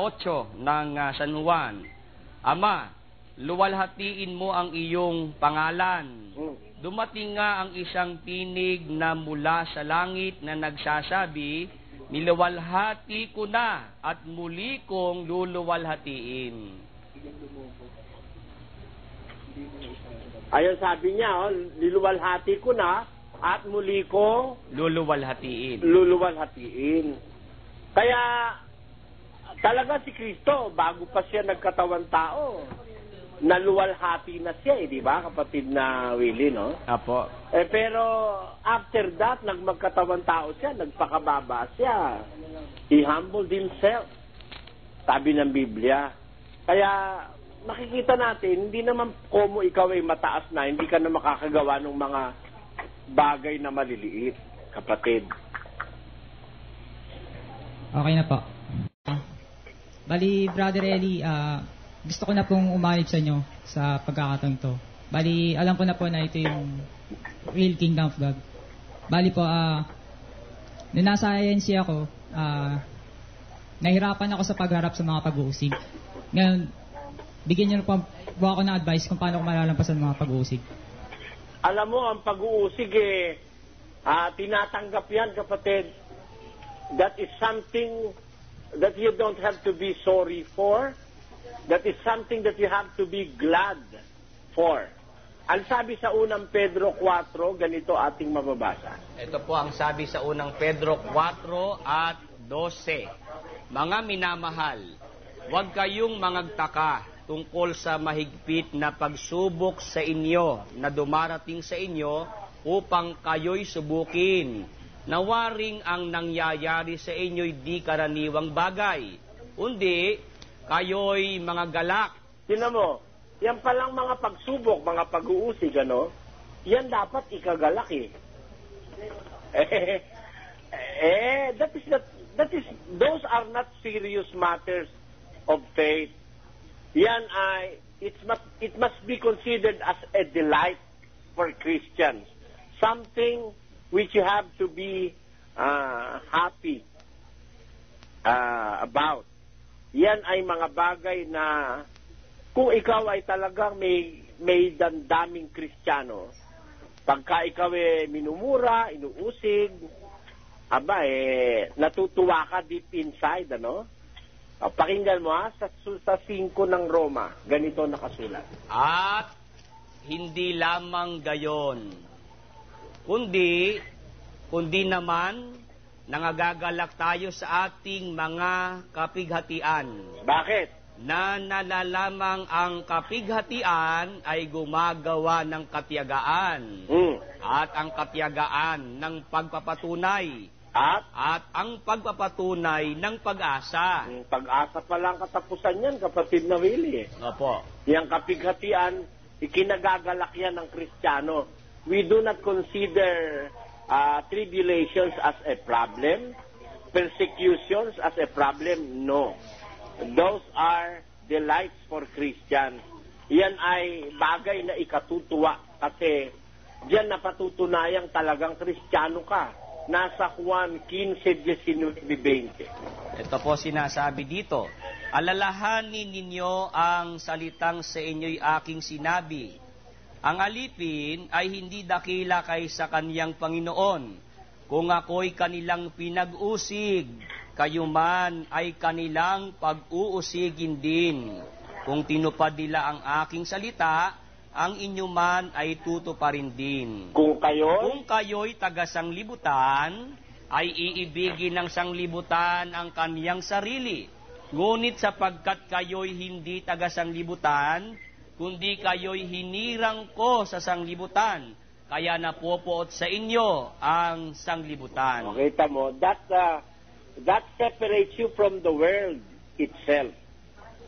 [SPEAKER 18] ng San Juan. Ama, luwalhatiin mo ang iyong pangalan. Dumating nga ang isang tinig na mula sa langit na nagsasabi, niluwalhati ko na at muli kong luluwalhatiin.
[SPEAKER 4] Ayun sabi niya, niluwalhati ko na at muli kong
[SPEAKER 18] luluwalhatiin.
[SPEAKER 4] Kaya talaga si Kristo, bago pa siya nagkatawan tao, naluwalhati na siya, di ba, kapatid na Willie, no?
[SPEAKER 18] Apo.
[SPEAKER 4] Pero after that, nagmagkatawan tao siya, nagpakababa siya. He humbled himself, sabi ng Biblia. Kaya makikita natin, hindi naman como ikaw ay mataas na, hindi ka na makakagawa ng mga bagay na maliliit, kapatid.
[SPEAKER 21] Okay na po. Bali, Brother Eli, gusto ko na pong umalit sa inyo sa pagkakataon to. Bali, alam ko na po na ito yung real Kingdom of God. Bali po, nung nasa INC ako, nahirapan ako sa pagharap sa mga pag-uusig. Ngayon, bigyan niyo po ako ng advice kung paano ko malalampasan ang mga pag-uusig.
[SPEAKER 4] Alam mo, ang pag-uusig tinatanggap yan, kapatid. That is something that you don't have to be sorry for. That is something that you have to be glad for. Ang sabi sa unang Pedro 4, ganito ating mababasa.
[SPEAKER 18] Ito po ang sabi sa unang Pedro 4 at 12. Mga minamahal, huwag kayong mangagtaka tungkol sa mahigpit na pagsubok sa inyo na dumarating sa inyo upang kayo'y subukin. Nawaring ang nangyayari sa inyo'y di karaniwang bagay. Kundi, kayo'y mga galak.
[SPEAKER 4] Tingnan mo, yan palang mga pagsubok, mga pag-uusig, yan dapat ikagalak those are not serious matters of faith. Yan ay, it must be considered as a delight for Christians. Something which you have to be happy about. Yan ay mga bagay na kung ikaw ay talagang may damdaming Kristiyano, pagka ikaw minumura, inuusig, natutuwa ka deep inside, Pakinggan mo sa 5 ng Roma, ganito nakasulat.
[SPEAKER 18] At hindi lamang gayon, kundi naman nangagagalak tayo sa ating mga kapighatian.
[SPEAKER 4] Bakit?
[SPEAKER 18] Na nalalamang ang kapighatian ay gumagawa ng katiyagaan. At ang katiyagaan ng pagpapatunay. At ang pagpapatunay ng pag-asa.
[SPEAKER 4] Pag-asa pa lang katapusan yan, kapatid na Willie.
[SPEAKER 18] Opo.
[SPEAKER 4] Yang kapighatian, ikinagagalak yan ng Kristiyano. We do not consider tribulations as a problem, persecutions as a problem, no. Those are delights for Christians. Yan ay bagay na ikatutuwa kasi diyan napatutunayang talagang Kristiyano ka. Nasa Juan 15:19-20.
[SPEAKER 18] Ito po sinasabi dito, alalahanin ninyo ang salitang sa inyo'y aking sinabi. Ang alipin ay hindi dakila kaysa kaniyang Panginoon. Kung ako'y kanilang pinag-usig, kayo man ay kanilang pag-uusigin din. Kung tinupad nila ang aking salita, ang inyo man ay tutuparin din.
[SPEAKER 4] Kung
[SPEAKER 18] kayo'y taga-sanglibutan, ay iibigin ng sanglibutan ang kaniyang sarili. Ngunit sapagkat kayo'y hindi taga sanglibutan, kundi kayo'y hinirang ko sa sanglibutan, kaya napopoot sa inyo ang sanglibutan.
[SPEAKER 4] Kita mo, that separates you from the world itself.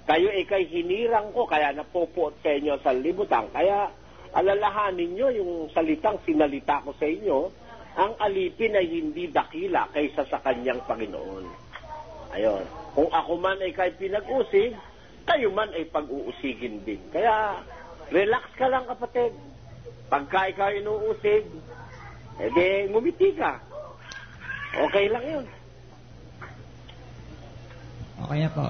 [SPEAKER 4] Kayo ikay hinirang ko, kaya napopoot sa inyo sa sanglibutan. Kaya alalahanin nyo yung salitang sinalita ko sa inyo, ang alipin ay hindi dakila kaysa sa kanyang Panginoon. Ayun. Kung ako man ay kay pinag-usig, kayo man ay pag-uusigin din. Kaya, relax ka lang kapatid. Pagka ikaw inuusig, edi ngumiti ka. Okay lang yun.
[SPEAKER 21] Okay na po.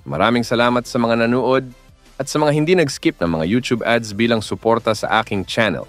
[SPEAKER 1] Maraming salamat sa mga nanood at sa mga hindi nag-skip ng mga YouTube ads bilang suporta sa aking channel.